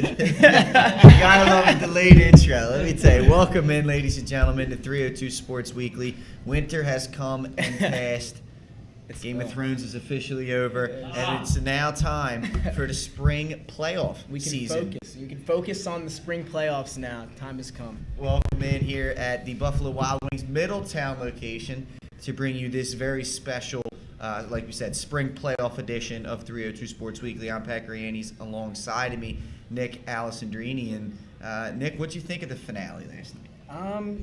Gotta love a delayed intro. Let me tell you. Welcome in, ladies and gentlemen, to 302 Sports Weekly. Winter has come and passed. Game of Thrones is officially over, and it's now time for the spring playoff season. Focus. You can focus on the spring playoffs now. Time has come. Welcome in here at the Buffalo Wild Wings Middletown location to bring you this very special, like we said, spring playoff edition of 302 Sports Weekly. I'm Pat Griannis. Alongside of me, Nick Alessandrini. And Nick, what'd you think of the finale last night? I'm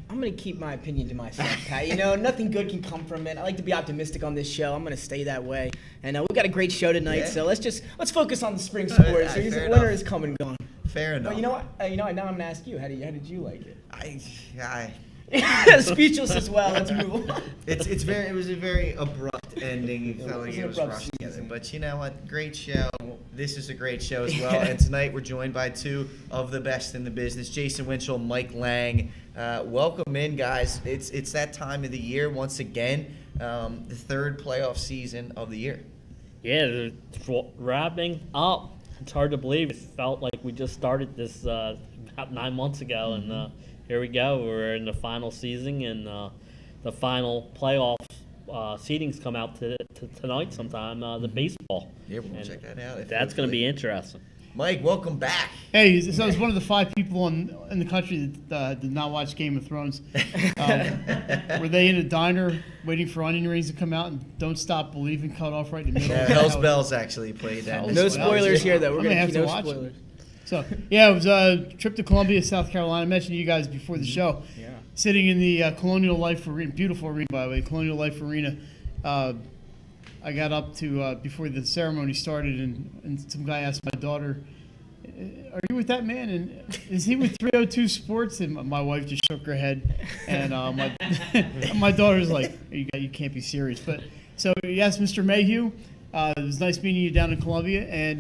going to keep my opinion to myself, Pat. Nothing good can come from it. I like to be optimistic on this show. I'm going to stay that way. And we've got a great show tonight, so let's focus on the spring sports. Winter is come and gone. Fair enough. But you know what? Now I'm going to ask you. How did you like it? I Speechless as well. Let's move on. It was a very abrupt ending. It felt like it was rushed together. But you know what? Great show. This is a great show as well. And tonight we're joined by two of the best in the business, Jason Winchell, Mike Lang. Welcome in, guys. It's that time of the year once again. The third playoff season of the year. Yeah, it's wrapping up. It's hard to believe. It felt like we just started this about 9 months ago, and here we go. We're in the final season, and the final playoff seedings come out tonight sometime, the baseball. Yeah, we'll check that out. That's going to be interesting. Mike, welcome back. Hey, so I was one of the 5 people in the country that did not watch Game of Thrones. Were they in a diner waiting for onion rings to come out and Don't Stop Believing cut off right in the middle? Yeah, Hell's Bells actually played that. No spoilers here, though. We're going to have keep to no watch spoilers. So, yeah, it was a trip to Columbia, South Carolina. I mentioned to you guys before the show. Yeah. Sitting in the Colonial Life Arena, beautiful arena, by the way, Colonial Life Arena. I got up to, before the ceremony started, and some guy asked my daughter, "Are you with that man? And is he with 302 Sports?" And my wife just shook her head. And my daughter's like, you can't be serious. But so yes, Mr. Mayhew, it was nice meeting you down in Columbia, and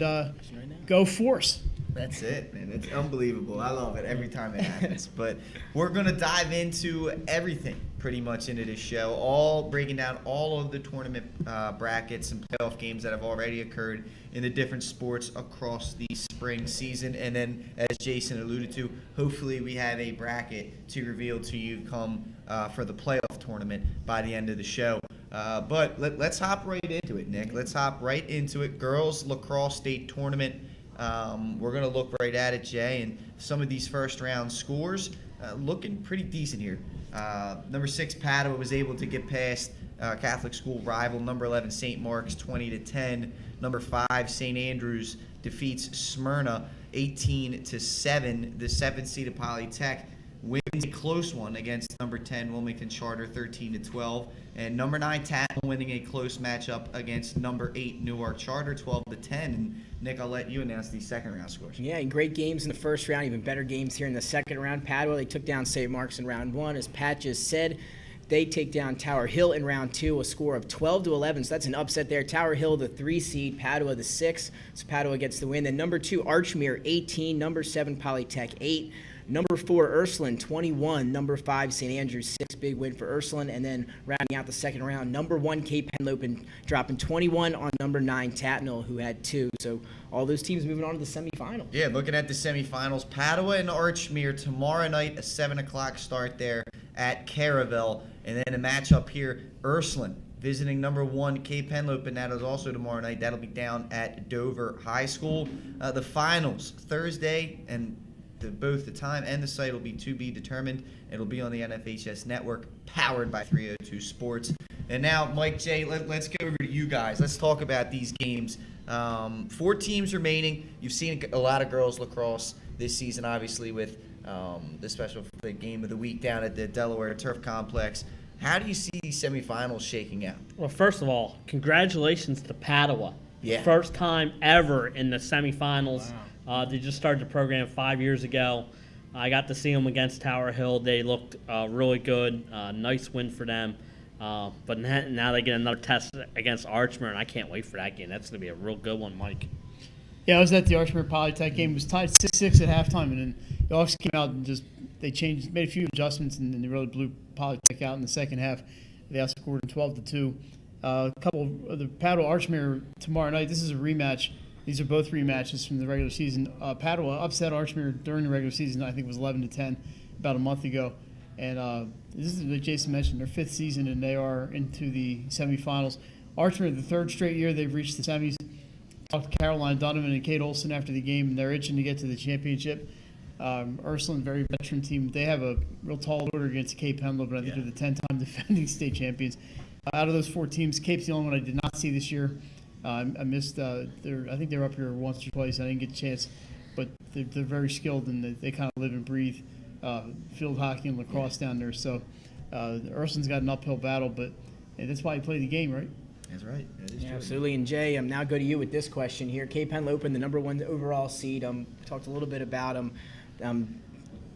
go Force. That's it, man. It's unbelievable. I love it every time it happens. But we're going to dive into everything pretty much into this show, all breaking down all of the tournament brackets and playoff games that have already occurred in the different sports across the spring season. And then, as Jason alluded to, hopefully we have a bracket to reveal to you come for the playoff tournament by the end of the show. But let's hop right into it, Nick. Let's hop right into it. Girls Lacrosse State Tournament. We're going to look right at it, Jay, and some of these first-round scores looking pretty decent here. Number 6, Padua was able to get past Catholic school rival number 11, St. Mark's, 20-10. Number 5, St. Andrews defeats Smyrna, 18-7. The 7th-seeded Polytech wins a close one against number 10, Wilmington Charter, 13-12. And number 9, Tatton winning a close matchup against number 8, Newark Charter, 12-10. And Nick, I'll let you announce these second-round scores. Yeah, great games in the first round, even better games here in the second round. Padua, they took down St. Mark's in round 1. As Pat just said, they take down Tower Hill in round 2, a score of 12-11. So that's an upset there. Tower Hill, the 3 seed, Padua, the 6. So Padua gets the win. Then number 2, Archmere, 18. Number 7, Polytech, 8. Number 4, Ursuline, 21. Number 5, St. Andrews, 6. Big win for Ursuline. And then rounding out the second round, number 1, Cape Henlopen, dropping 21 on number 9, Tatnall, who had 2. So all those teams moving on to the semifinals. Yeah, looking at the semifinals, Padua and Archmere tomorrow night, a 7 o'clock start there at Caravelle. And then a matchup here, Ursuline visiting number 1, Cape Henlopen. That is also tomorrow night. That'll be down at Dover High School. The finals, Thursday, and both the time and the site will be to be determined. It'll be on the NFHS network, powered by 302 Sports. And now, Mike, Jay, let's go over to you guys. Let's talk about these games. 4 teams remaining. You've seen a lot of girls lacrosse this season, obviously, with the special game of the week down at the Delaware Turf Complex. How do you see these semifinals shaking out? Well, first of all, congratulations to Padua. Yeah. First time ever in the semifinals. Wow. They just started the program 5 years ago. I got to see them against Tower Hill. They looked really good. Nice win for them. But now they get another test against Archmere, and I can't wait for that game. That's going to be a real good one, Mike. Yeah, I was at the Archmere Polytech game. It was tied 6-6 at halftime, and then the Hawks came out and made a few adjustments, and then they really blew Polytech out in the second half. They outscored 12-2. A couple of the Padua Archmere tomorrow night. This is a rematch These are both rematches from the regular season. Padua upset Archmere during the regular season. I think it was 11-10 about a month ago. And this is what Jason mentioned, their 5th season, and they are into the semifinals. Archmere, the 3rd straight year they've reached the semis. Talked to Caroline Donovan and Kate Olson after the game, and they're itching to get to the championship. Ursuline, very veteran team. They have a real tall order against Cape Henlopen, but I think they're the 10-time defending state champions. Out of those 4 teams, Cape's the only one I did not see this year. I missed. I think they were up here once or twice. I didn't get a chance, but they're very skilled and they kind of live and breathe field hockey and lacrosse down there. So Ursuline's got an uphill battle, but that's why you play the game, right? That's right. That is Yeah, true. absolutely. And Jay, now go to you with this question here. Cape Henlopen, the number 1 overall seed. Talked a little bit about them.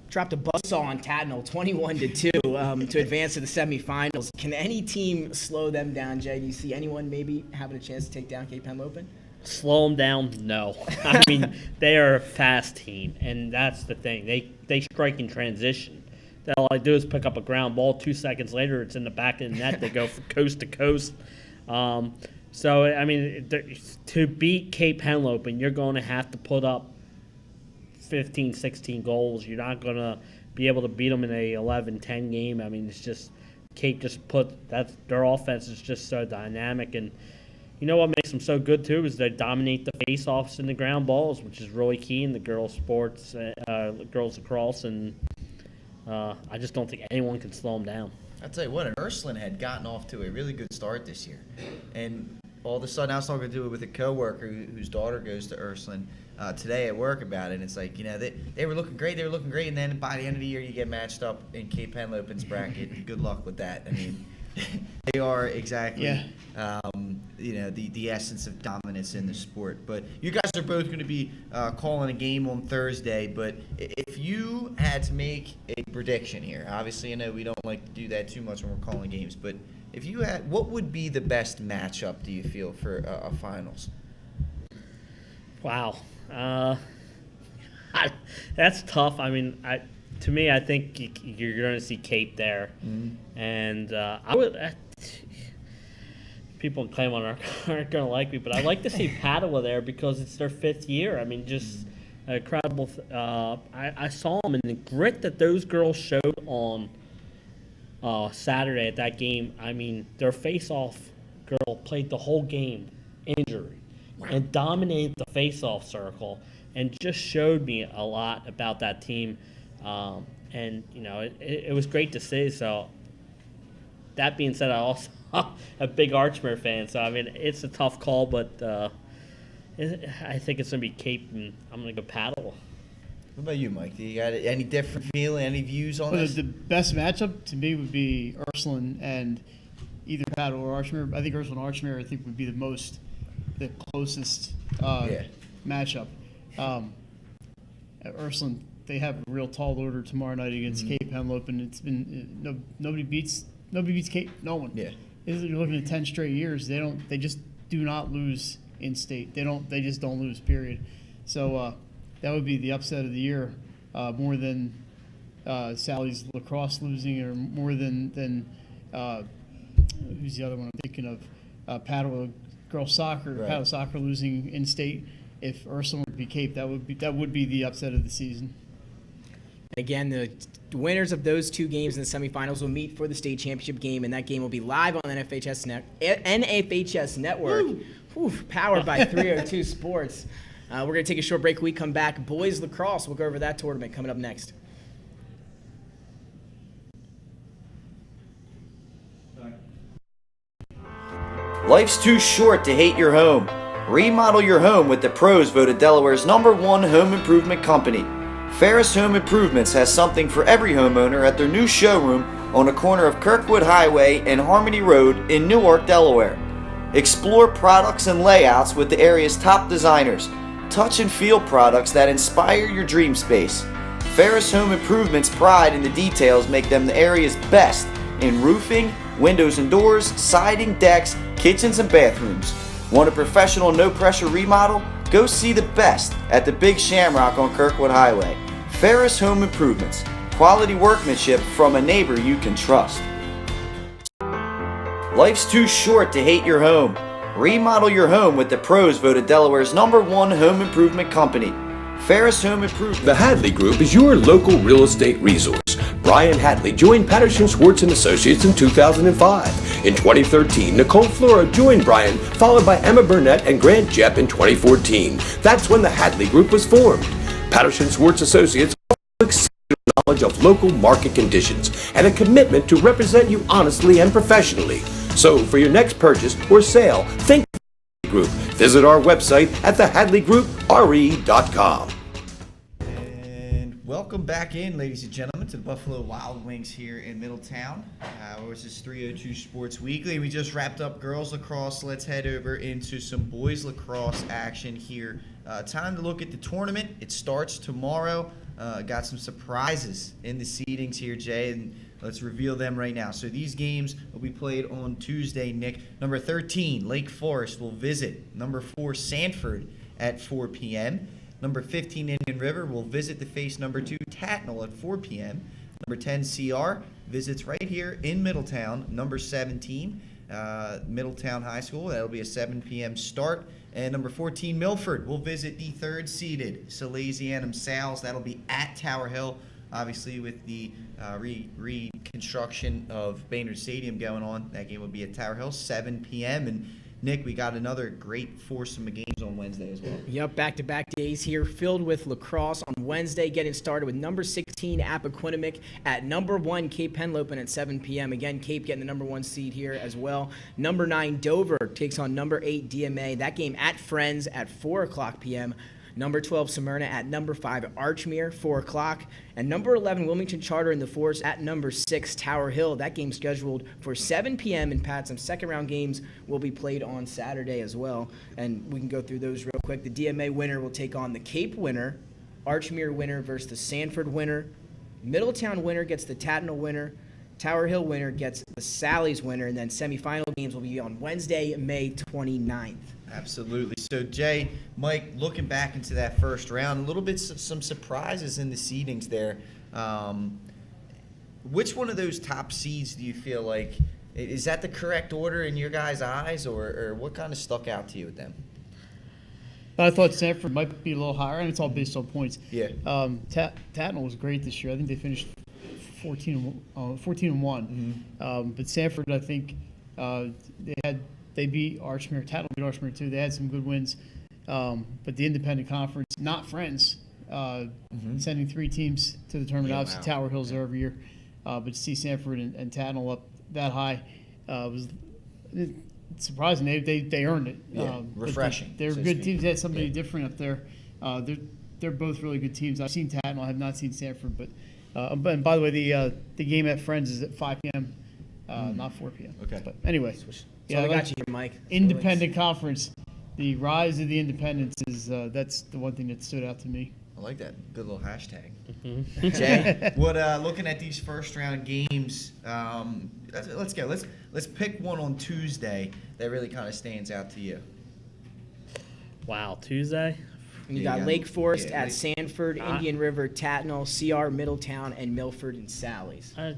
Dropped a buzzsaw on Tatnall, 21-2, to advance to the semifinals. Can any team slow them down, Jay? Do you see anyone maybe having a chance to take down Cape Henlopen? Slow them down? No. I mean, they are a fast team, and that's the thing. They strike in transition. All I do is pick up a ground ball. 2 seconds later, it's in the back of the net. They go from coast to coast. So, I mean, to beat Cape Henlopen, you're going to have to put up 15, 16 goals. You're not going to be able to beat them in a 11-10 game. I mean, it's just Cape just their offense is just so dynamic. And you know what makes them so good, too, is they dominate the face-offs and the ground balls, which is really key in the girls' sports, girls' lacrosse. And I just don't think anyone can slow them down. I'll tell you what, Ursuline had gotten off to a really good start this year. And all of a sudden, I was talking to it with a coworker whose daughter goes to Ursuline today at work about it. And it's like, they were looking great. And then by the end of the year, you get matched up in Cape Henlopen's bracket. Good luck with that. I mean, they are exactly, the essence of dominance in the sport. But you guys are both going to be calling a game on Thursday. But if you had to make a prediction here, obviously I know we don't like to do that too much when we're calling games, but if you had, what would be the best matchup, do you feel, for a finals? Wow. That's tough. I mean, to me, I think you're going to see Cape there. Mm-hmm. And I would people claim aren't going to like me, but I'd like to see Padua there because it's their 5th year. I mean, just incredible. I saw them, and the grit that those girls showed on Saturday at that game. I mean, their face-off girl played the whole game injury and dominated the face-off circle and just showed me a lot about that team. And, it was great to see. So that being said, I also a big Archmere fan. So, I mean, it's a tough call, but I think it's going to be Cape, and I'm going to go Padua. What about you, Mike? Do you got any different feeling, any views on this? The best matchup to me would be Ursuline and either Padua or Archmere. I think Ursuline and Archmere, would be the closest matchup. At Ursuline, they have a real tall order tomorrow night against Cape Henlopen. It's been nobody beats Cape. No one. Yeah. You're looking at 10 straight years. They just do not lose in state. They just don't lose. Period. So that would be the upset of the year, more than Sally's lacrosse losing, or more than who's the other one I'm thinking of? Padua girls soccer, right. Padua soccer losing in state. If Ursuline would be Cape, that would be the upset of the season. Again, the winners of those 2 games in the semifinals will meet for the state championship game, and that game will be live on the NFHS Network, powered by 302 Sports. We're going to take a short break. When we come back, boys lacrosse. We'll go over that tournament coming up next. Life's too short to hate your home. Remodel your home with the pros voted Delaware's #1 home improvement company. Ferris Home Improvements has something for every homeowner at their new showroom on the corner of Kirkwood Highway and Harmony Road in Newark, Delaware. Explore products and layouts with the area's top designers. Touch and feel products that inspire your dream space. Ferris Home Improvements' pride in the details make them the area's best in roofing, windows and doors, siding, decks, kitchens, and bathrooms. Want a professional, no-pressure remodel? Go see the best at the Big Shamrock on Kirkwood Highway. Ferris Home Improvements. Quality workmanship from a neighbor you can trust. Life's too short to hate your home. Remodel your home with the pros voted Delaware's #1 home improvement company, Ferris Home Improvement. The Hadley Group is your local real estate resource. Brian Hadley joined Patterson Schwartz & Associates in 2005. In 2013, Nicole Flora joined Brian, followed by Emma Burnett and Grant Jepp in 2014. That's when the Hadley Group was formed. Patterson Schwartz Associates exceeds knowledge of local market conditions and a commitment to represent you honestly and professionally. So for your next purchase or sale, think Hadley Group. Visit our website at thehadleygroupre.com. And welcome back in, ladies and gentlemen, to the Buffalo Wild Wings here in Middletown. This is 302 Sports Weekly. We just wrapped up girls lacrosse. Let's head over into some boys lacrosse action here. Time to look at the tournament. It starts tomorrow. Got some surprises in the seedings here, Jay, and let's reveal them right now. So these games will be played on Tuesday, Nick. Number 13, Lake Forest will visit number 4, Sanford at 4 p.m. Number 15, Indian River will visit to face number 2, Tatnall at 4 p.m. Number 10, CR visits right here in Middletown. Number 17, Middletown High School. That'll be a 7 p.m. start. And number 14, Milford will visit the 3rd seeded Salesianum Sales. That'll be at Tower Hill. Obviously, with the reconstruction of Baynard Stadium going on, that game will be at Tower Hill, 7 p.m. And Nick, we got another great foursome of games on Wednesday as well. Yep, back-to-back days here filled with lacrosse on Wednesday, getting started with number 16 Appoquinimink at number 1 Cape Henlopen at 7 p.m. Again, Cape getting the number 1 seed here as well. Number 9 Dover takes on number 8 DMA. That game at Friends at 4 o'clock p.m. Number 12 Smyrna at number 5 Archmere, 4 o'clock. And number 11 Wilmington Charter in the Force at number 6 Tower Hill. That game scheduled for 7 p.m. And Pat, some second-round games will be played on Saturday as well. And we can go through those real quick. The DMA winner will take on the Cape winner. Archmere winner versus the Sanford winner. Middletown winner gets the Tatnall winner. Tower Hill winner gets the Sally's winner. And then semifinal games will be on Wednesday, May 29th. Absolutely. So, Jay, Mike, looking back into that first round, a little bit some surprises in the seedings there. Which one of those top seeds do you feel like, is that the correct order in your guys' eyes, or what kind of stuck out to you with them? I thought Sanford might be a little higher, and it's all based on points. Yeah. Tatnall was great this year. I think they finished 14-1. But Sanford, I think they beat Archmere. Tatnall beat Archmere too. They had some good wins. But the independent conference, not Friends, sending 3 teams to the tournament. Yeah, Obviously, wow. Tower Hill's there every year. But to see Sanford and Tatnall up that high was surprising. They earned it. Yeah, refreshing, They're so to good speak. teams. They had somebody different up there. They're both really good teams. I've seen Tatnall. I have not seen Sanford. But and by the way, the game at Friends is at 5 p.m., not 4 p.m. Okay. But anyway. So I got you here, Mike. Independent conference, the rise of the independents is that's the one thing that stood out to me. I like that. Good little hashtag. Jay, what looking at these first round games, let's go. Let's pick one on Tuesday that really kind of stands out to you. Wow, Tuesday? You Yeah, got Lake Forest yeah, at Sanford, Indian River, Tatnall, CR, Middletown, and Milford and Sally's. I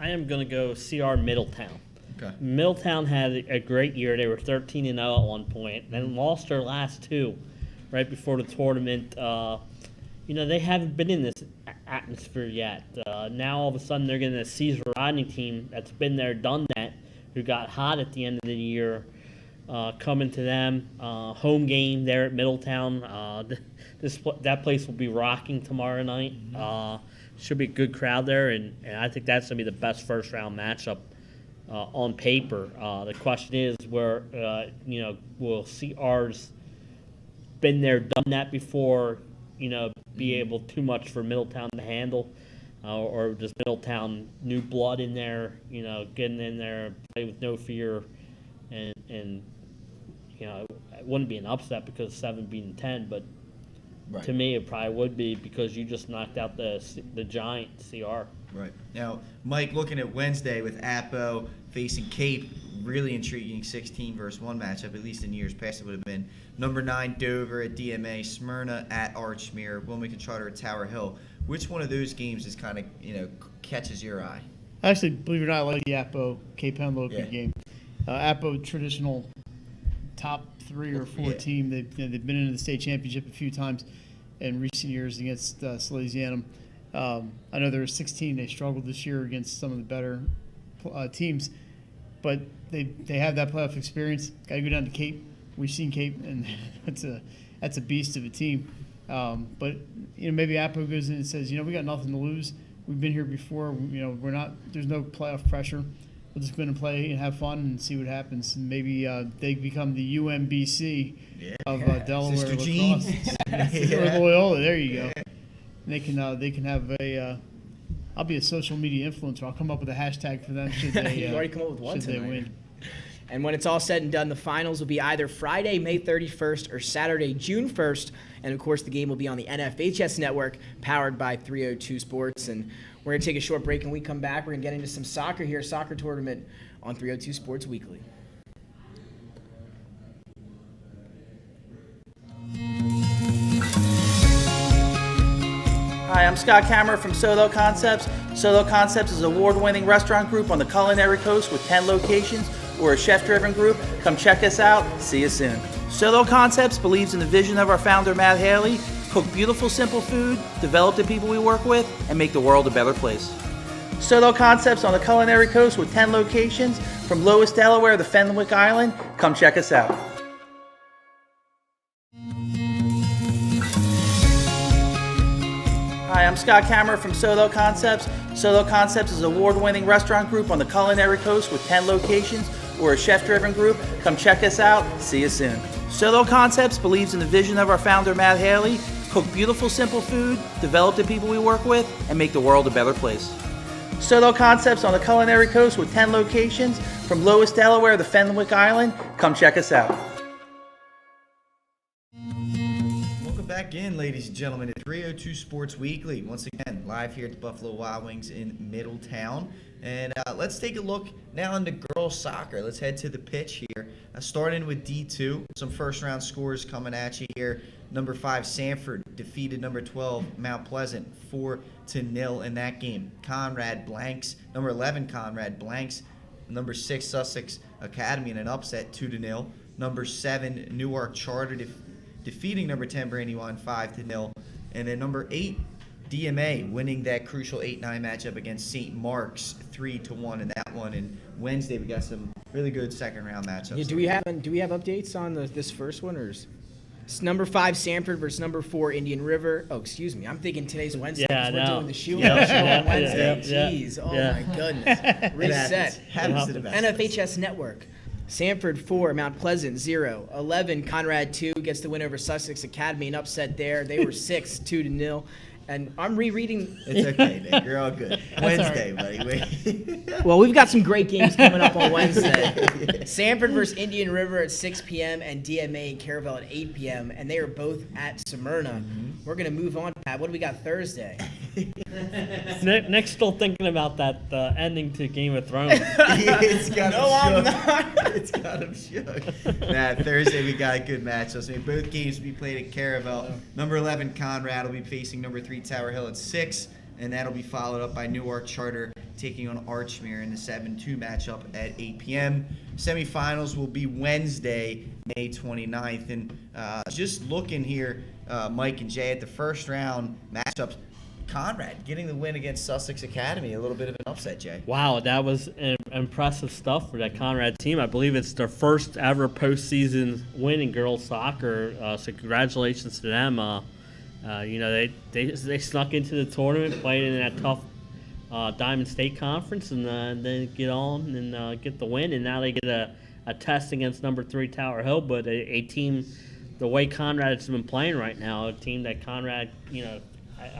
am going to go CR Middletown. Okay. Middletown had a great year. They were 13-0 at one point, then lost their last 2 right before the tournament. They haven't been in this atmosphere yet. Now all of a sudden they're getting a Caesar riding team that's been there, done that, who got hot at the end of the year, coming to them. Home game there at Middletown. That place will be rocking tomorrow night. Should be a good crowd there, and I think that's going to be the best first round matchup. On paper, the question is will CR's been there, done that before, be able too much for Middletown to handle, or just Middletown new blood in there, getting in there, play with no fear, and it wouldn't be an upset because 7 beating 10, but Right. to me it probably would be because you just knocked out the giant CR. Right. Now, Mike, looking at Wednesday with Appo facing Cape, really intriguing 16 versus 1 matchup, at least in years past it would have been. Number 9, Dover at DMA, Smyrna at Archmere, Wilmington Charter at Tower Hill. Which one of those games is kind of, catches your eye? Actually, believe it or not, I like the Appo Cape Henlopen Yeah. game. Appo traditional top 3 or 4 team. They've been into the state championship a few times in recent years against Salesianum. I know there were 16. They struggled this year against some of the better teams, but they have that playoff experience. Got to go down to Cape. We've seen Cape, and that's a beast of a team. But maybe Apo goes in and says, we got nothing to lose. We've been here before. We're not. There's no playoff pressure. We'll just go in and play and have fun and see what happens. And maybe they become the UMBC of Delaware Sister lacrosse. Jean. Or Loyola. There you go. And they can have a. I'll be a social media influencer. I'll come up with a hashtag for them. Should they? You've already come up with one should they tonight. win? And when it's all said and done, the finals will be either Friday, May 31st, or Saturday, June 1st. And, of course, the game will be on the NFHS network, powered by 302 Sports. And we're going to take a short break, and when we come back, we're going to get into some soccer here, soccer tournament on 302 Sports Weekly. Hi, I'm Scott Kammerer from Soto Concepts. Soto Concepts is an award-winning restaurant group on the culinary coast with 10 locations. We're a chef-driven group. Come check us out. See you soon. Soto Concepts believes in the vision of our founder, Matt Haley: cook beautiful, simple food, develop the people we work with, and make the world a better place. Soto Concepts on the culinary coast with 10 locations from Lois, Delaware to Fenwick Island. Come check us out. Hi, I'm Scott Kammerer from Soto Concepts. Soto Concepts is an award-winning restaurant group on the culinary coast with 10 locations. We're a chef-driven group. Come check us out. See you soon. Soto Concepts believes in the vision of our founder, Matt Haley: cook beautiful, simple food, develop the people we work with, and make the world a better place. Soto Concepts on the culinary coast with 10 locations from Lois, Delaware to Fenwick Island. Come check us out. Welcome back in, ladies and gentlemen, to 302 Sports Weekly. Once again, live here at the Buffalo Wild Wings in Middletown. And let's take a look now into girls soccer. Let's head to the pitch here. Starting with D2, some first-round scores coming at you here. Number 5, Sanford defeated number 12, Mount Pleasant, 4-0 in that game. Conrad blanks. Number 11, Conrad blanks. Number 6, Sussex Academy in an upset, 2-0. Number 7, Newark Charter defeating number 10, Brandywine, 5-0. And then number 8, DMA winning that crucial 8-9 matchup against St. Mark's 3-1 in that one. And Wednesday we got some really good second round matchups. Yeah, do we have updates on this first one, or is it's number 5 Sanford versus number 4 Indian River? Oh, excuse me, I'm thinking today's Wednesday. Yeah, 'cause we're no. doing the shoe Yeah, show on Wednesday. yeah. Jeez, oh Yeah. my goodness. Reset. Happens to the best of us. NFHS Network. Sanford 4, Mount Pleasant 0. 11, Conrad 2 gets the win over Sussex Academy, an upset there. They were 6, 2-0. And I'm rereading. It's okay, Nick. You're all good. Wednesday, buddy. Wait. Well, we've got some great games coming up on Wednesday. Sanford versus Indian River at 6 p.m. and DMA and Caravel at 8 p.m. And they are both at Smyrna. We're going to move on, Pat. What do we got Thursday? Nick's still thinking about that ending to Game of Thrones. It's got No, him I'm shook. It's got him shook. Nah, Thursday we got a good matchup. I mean, both games will be played at Caravel. Number 11, Conrad, will be facing number 3, Tower Hill at 6. And that'll be followed up by Newark Charter taking on Archmere in the 7-2 matchup at 8 p.m. Semifinals will be Wednesday, May 29th. And just looking here, Mike and Jay, at the first round matchups, Conrad getting the win against Sussex Academy. A little bit of an upset, Jay. Wow, that was impressive stuff for that Conrad team. I believe it's their first ever postseason win in girls soccer. So congratulations to them. They snuck into the tournament, played in that tough Diamond State Conference, and then get on and get the win. And now they get a test against number 3 Tower Hill, but a team, the way Conrad's been playing right now, a team that Conrad,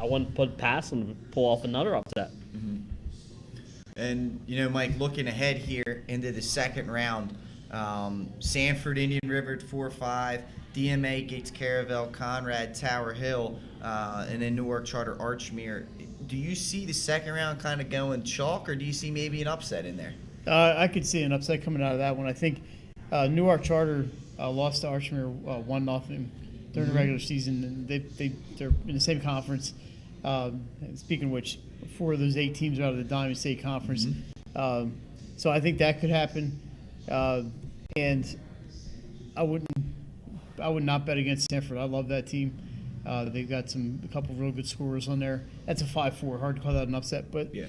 I wouldn't put past them to pull off another upset. And, Mike, looking ahead here into the second round, Sanford, Indian River at 4-5, DMA, Gates Caravel, Conrad, Tower Hill, and then Newark Charter, Archmere. Do you see the second round kind of going chalk, or do you see maybe an upset in there? I could see an upset coming out of that one. I think Newark Charter lost to Archmere 1-0 during the regular season, and they're in the same conference. Speaking of which, 4 of those 8 teams are out of the Diamond State Conference. So I think that could happen. And I would not bet against Stanford. I love that team. They've got a couple of real good scorers on there. That's a 5-4. Hard to call that an upset, but Yeah.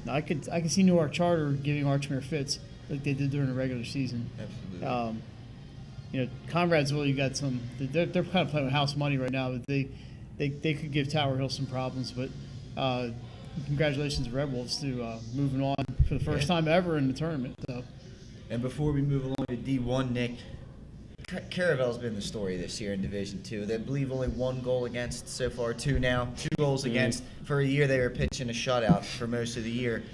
I could see Newark Charter giving Archmere fits like they did during the regular season. Absolutely. Conradsville, you got some. They're kind of playing with house money right now, but they could give Tower Hill some problems. But congratulations to Red Wolves to moving on for the first time ever in the tournament. So. And before we move along to D1, Nick, Caravel's been the story this year in Division II. They believe only 1 goal against so far, 2 now, 2 goals against. For a year, they were pitching a shutout for most of the year.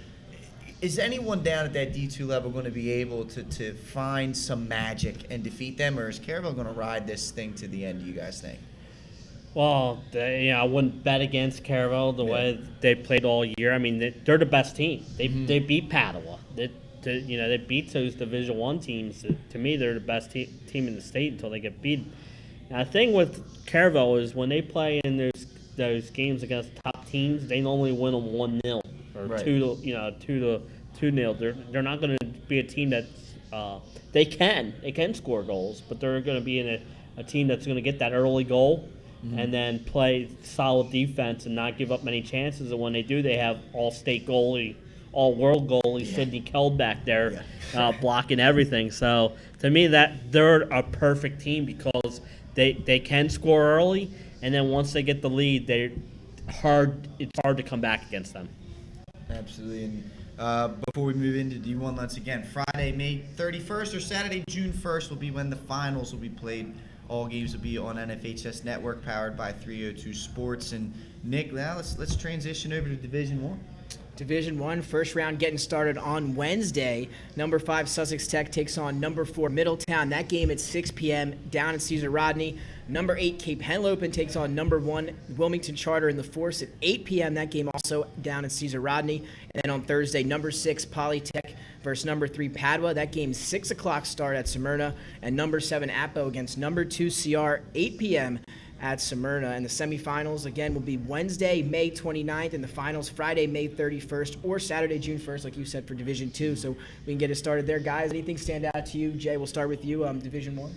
Is anyone down at that D2 level going to be able to find some magic and defeat them, or is Caravel going to ride this thing to the end, do you guys think? Well, I wouldn't bet against Caravel the way they played all year. I mean, they're the best team. They beat Padua. They beat those Division I teams. To me, they're the best team in the state until they get beat. Now, the thing with Caravel is when they play in those games against top teams, they normally win them 1-0 or Right. 2-0. They're not going to be a team that's they can score goals, but they're going to be in a team that's going to get that early goal and then play solid defense and not give up many chances. And when they do, they have all-state goalie, all-world goalie Sidney Keld back there blocking everything. So to me, that they're a perfect team because they can score early, and then once they get the lead, it's hard to come back against them. Absolutely. And before we move into D1, once again, Friday, May 31st or Saturday, June 1st will be when the finals will be played. All games will be on NFHS Network, powered by 302 Sports. And Nick, now let's transition over to Division 1. Division 1, first round getting started on Wednesday. Number 5 Sussex Tech takes on number 4 Middletown. That game at 6 p.m. down at Cesar Rodney. Number 8 Cape Henlopen takes on number 1 Wilmington Charter in the Force at 8 p.m. That game also down at Cesar Rodney. And then on Thursday, number 6 Polytech versus number 3 Padua. That game 6 o'clock start at Smyrna. And number 7 Apo against number 2 CR, 8 p.m. at Smyrna. And the semifinals, again, will be Wednesday, May 29th, and the finals Friday, May 31st, or Saturday, June 1st, like you said, for Division 2. So we can get it started there. Guys, anything stand out to you? Jay, we'll start with you, Division 1.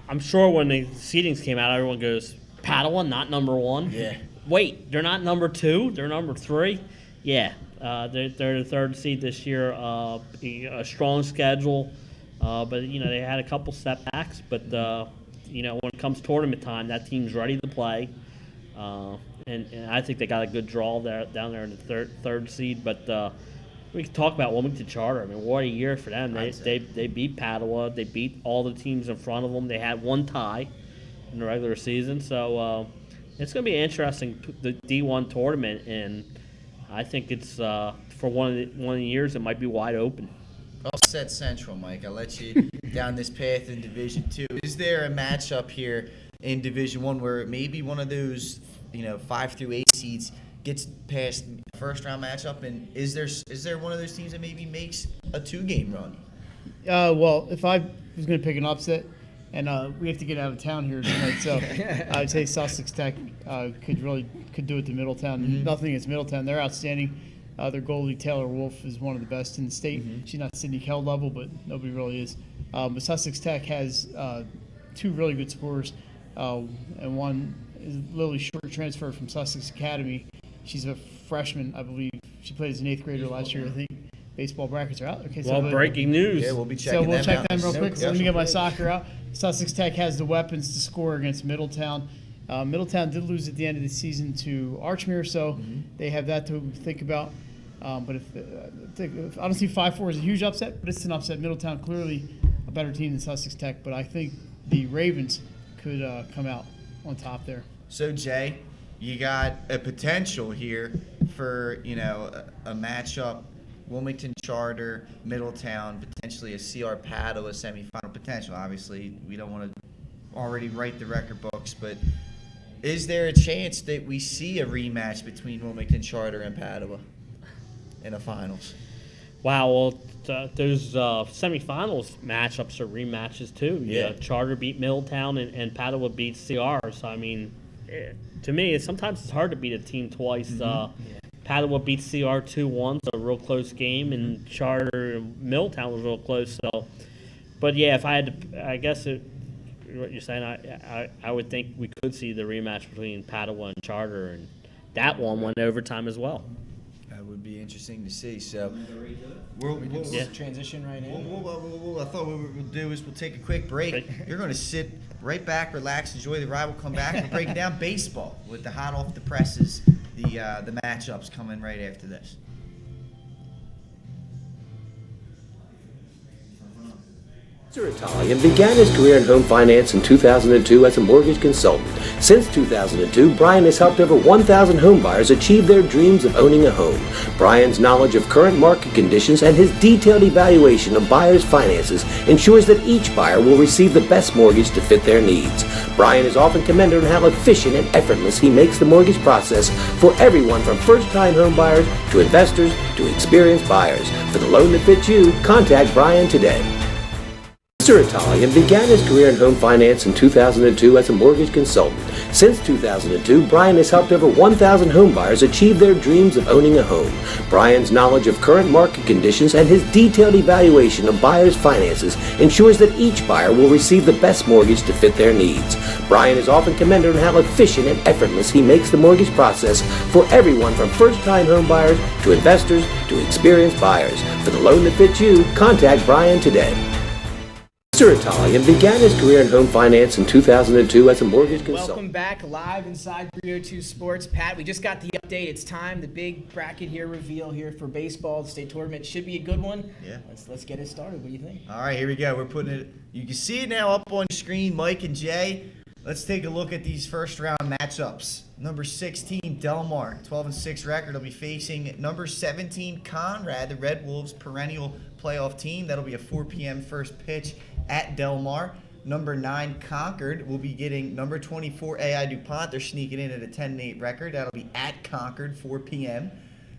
I'm sure when the seedings came out, everyone goes, Padua, not number 1? Yeah. Wait, they're not number 2? They're number 3? Yeah, they're the 3rd seed this year. A strong schedule, but, they had a couple setbacks. But, when it comes tournament time, that team's ready to play. And I think they got a good draw down there in the third seed. But we can talk about Wilmington Charter. I mean, what a year for them. They beat Padua. They beat all the teams in front of them. They had 1 tie in the regular season. So it's going to be an interesting the D1 tournament, and I think it's for one of the years it might be wide open. All set Central, Mike. I'll let you down this path in Division 2. Is there a matchup here in Division 1 where maybe one of those 5 through 8 seeds gets past the first round matchup, and is there one of those teams that maybe makes a 2-game run? Well, if I was going to pick an upset, and we have to get out of town here tonight, so I would say Sussex Tech could do it to Middletown. Mm-hmm. Nothing against Middletown; they're outstanding. Their goalie Taylor Wolf is one of the best in the state. Mm-hmm. She's not Sydney Kell level, but nobody really is. But Sussex Tech has 2 really good scorers, and one is Lily Short, transfer from Sussex Academy. She's a freshman, I believe. She played as an 8th grader last year. I think baseball brackets are out. Okay, Well, breaking news. Yeah, we'll be checking so we'll check out. them real quick. So let me get my Yep. soccer out. Sussex Tech has the weapons to score against Middletown. Middletown did lose at the end of the season to Archmere, so they have that to think about. But if I don't see 5-4 as a huge upset, but it's an upset. Middletown clearly a better team than Sussex Tech, but I think the Ravens could come out on top there. So, Jay, you got a potential here for, a matchup, Wilmington Charter, Middletown, potentially a CR Padua semifinal potential. Obviously, we don't want to already write the record books, but is there a chance that we see a rematch between Wilmington Charter and Padua in the finals? Wow, well, those semifinals matchups are rematches too. Yeah. Charter beat Middletown and Padua beat CR. So, I mean, to me, sometimes it's hard to beat a team twice. Padua beat CR 2-1, so a real close game, and Charter and Middletown was real close. So, But yeah, if I had to, I guess what you're saying, I would think we could see the rematch between Padua and Charter, and that one went overtime as well. That would be interesting to see. So Yeah. Transition right in. I thought what we'll do is we'll take a quick break. You're going to sit right back, relax, enjoy the ride. We'll come back and break down baseball with the hot off the presses, the matchups coming right after this. Mr. Italian began his career in home finance in 2002 as a mortgage consultant. Since 2002, Brian has helped over 1,000 homebuyers achieve their dreams of owning a home. Brian's knowledge of current market conditions and his detailed evaluation of buyers' finances ensures that each buyer will receive the best mortgage to fit their needs. Brian is often commended on how efficient and effortless he makes the mortgage process for everyone from first-time homebuyers to investors to experienced buyers. For the loan that fits you, contact Brian today. Mr. Italian began his career in home finance in 2002 as a mortgage consultant. Since 2002, Brian has helped over 1,000 homebuyers achieve their dreams of owning a home. Brian's knowledge of current market conditions and his detailed evaluation of buyers' finances ensures that each buyer will receive the best mortgage to fit their needs. Brian is often commended on how efficient and effortless he makes the mortgage process for everyone from first-time homebuyers to investors to experienced buyers. For the loan that fits you, contact Brian today. Mr. Italian began his career in home finance in 2002 as a mortgage consultant. Welcome back live inside 302 Sports. Pat, we just got the update. It's time. The big bracket here reveal here for baseball. The state tournament should be a good one. Yeah. Let's get it started. What do you think? All right, here we go. We're putting it. You can see it now up on your screen, Mike and Jay. Let's take a look at these first-round matchups. Number 16, Del Mar, 12-6 record. Will be facing number 17, Conrad, the Red Wolves' perennial playoff team. That'll be a 4 p.m. first pitch at Del Mar. Number 9, Concord, will be getting number 24, AI DuPont. They're sneaking in at a 10-8 record. That'll be at Concord, 4 p.m.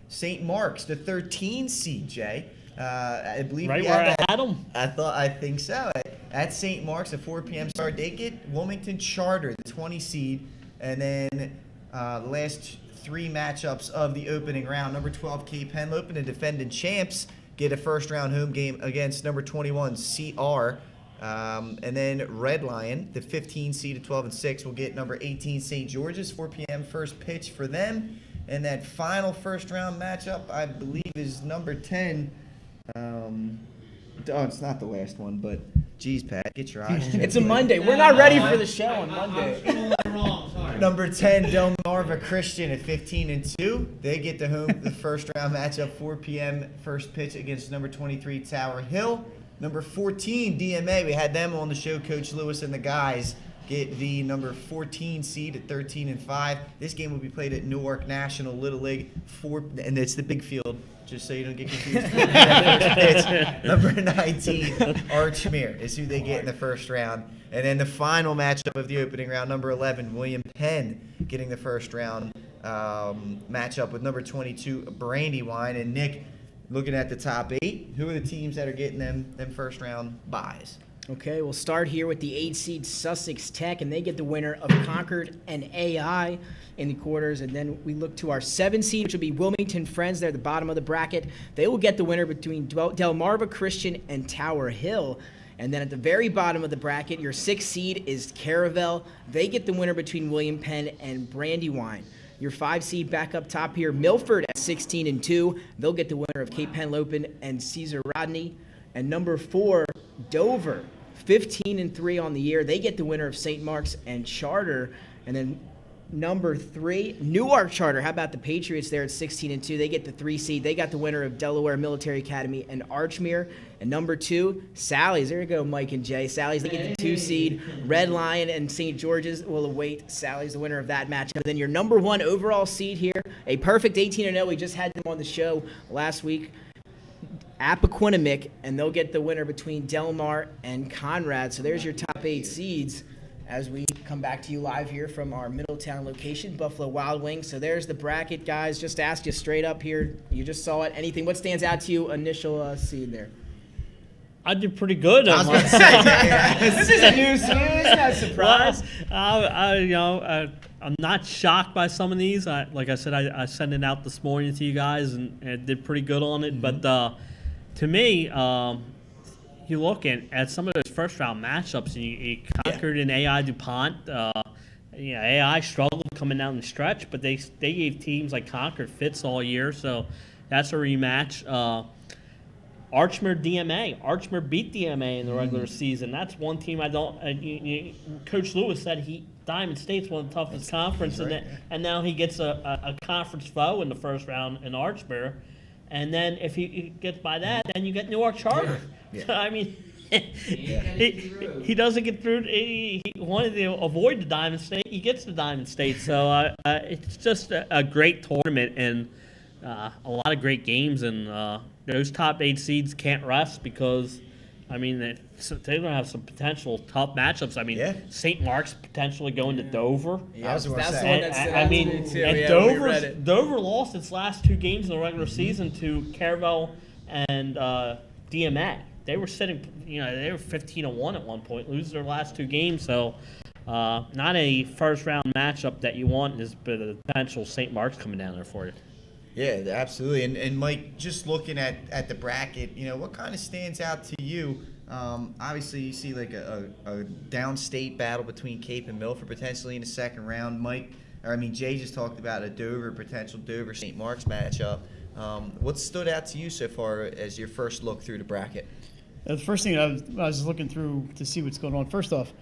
St. Mark's, the 13 seed, Jay. I believe Right we where had I that. had them. I think so. At St. Mark's, a 4 p.m. start. They get Wilmington Charter, the 20 seed, and then the last three matchups of the opening round. Number 12, Cape Henlopen, the defending champs, get a first-round home game against number 21, CR. And then Red Lion, the 15 seed at 12-6, will get number 18, St. George's, 4 p.m. first pitch for them. And that final first-round matchup, I believe, is number 10. It's not the last one, but geez, Pat, get your eyes. It's a Monday. We're not ready for the show on Monday. Number 10, Delmarva Christian at 15-2. They get the first-round matchup, 4 p.m. first pitch against number 23, Tower Hill. Number 14, DMA. We had them on the show. Coach Lewis and the guys get the number 14 seed at 13-5. This game will be played at Newark National Little League, and it's the big field, just so you don't get confused. Number 19, Archmere is who they get in the first round. And then the final matchup of the opening round, number 11, William Penn, getting the first round matchup with number 22, Brandywine. And Nick, looking at the top 8, who are the teams that are getting them first round buys? Okay, we'll start here with the 8 seed Sussex Tech, and they get the winner of Concord and AI in the quarters. And then we look to our 7 seed, which will be Wilmington Friends. They're at the bottom of the bracket. They will get the winner between Delmarva Christian and Tower Hill. And then at the very bottom of the bracket, your 6 seed is Caravel. They get the winner between William Penn and Brandywine. Your 5 seed back up top here, Milford at 16-2. They'll get the winner of Cape Henlopen and Caesar Rodney. And number 4, Dover, 15-3 on the year. They get the winner of St. Mark's and Charter. And then number 3, Newark Charter. How about the Patriots there at 16-2? They get the 3 seed. They got the winner of Delaware Military Academy and Archmere. And number 2, Sally's. There you go, Mike and Jay. Sally's, they get the 2 seed. Red Lion and St. George's will await Sally's, the winner of that matchup. And then your number 1 overall seed here, a perfect 18-0. We just had them on the show last week. Appaquinimik, and they'll get the winner between Del Mar and Conrad. So there's your top 8 seeds as we come back to you live here from our Middletown location, Buffalo Wild Wings. So there's the bracket, guys. Just to ask you straight up here, you just saw it. Anything? What stands out to you? Initial seed there. I did pretty good. I was going to say, This isn't news to you. It's not a surprise. I'm not shocked by some of these. Like I said, I sent it out this morning to you guys and did pretty good on it. But to me, you look at some of those first round matchups, and you Concord and AI DuPont. AI struggled coming down the stretch, but they gave teams like Concord fits all year, so that's a rematch. Archmere DMA. Archmere beat DMA in the regular season. That's one team I don't. Coach Lewis said Diamond State's one of the toughest conference, and now he gets a conference foe in the first round in Archmere, and then if he gets by that, then you get Newark Charter. Yeah. So, I mean. He doesn't get through. He wanted to avoid the Diamond State. He gets the Diamond State. So it's just a great tournament and a lot of great games. And those top 8 seeds can't rest because, I mean, they're going to have some potential tough matchups. I mean, St. Mark's potentially going to Dover. Yeah, I was going to That's say. the one that stood I out mean, to me, too. and Yeah, when we read it. Dover lost its last 2 games in the regular season to Caravel and DMA. They were sitting, they were 15-1 at one point, lose their last 2 games. So, not a first-round matchup that you want is but the potential St. Mark's coming down there for you. Yeah, absolutely. And Mike, just looking at the bracket, what kind of stands out to you? Obviously, you see like a downstate battle between Cape and Milford potentially in the second round. Jay just talked about a potential Dover St. Mark's matchup. What stood out to you so far as your first look through the bracket? The first thing I was looking through to see what's going on. First off,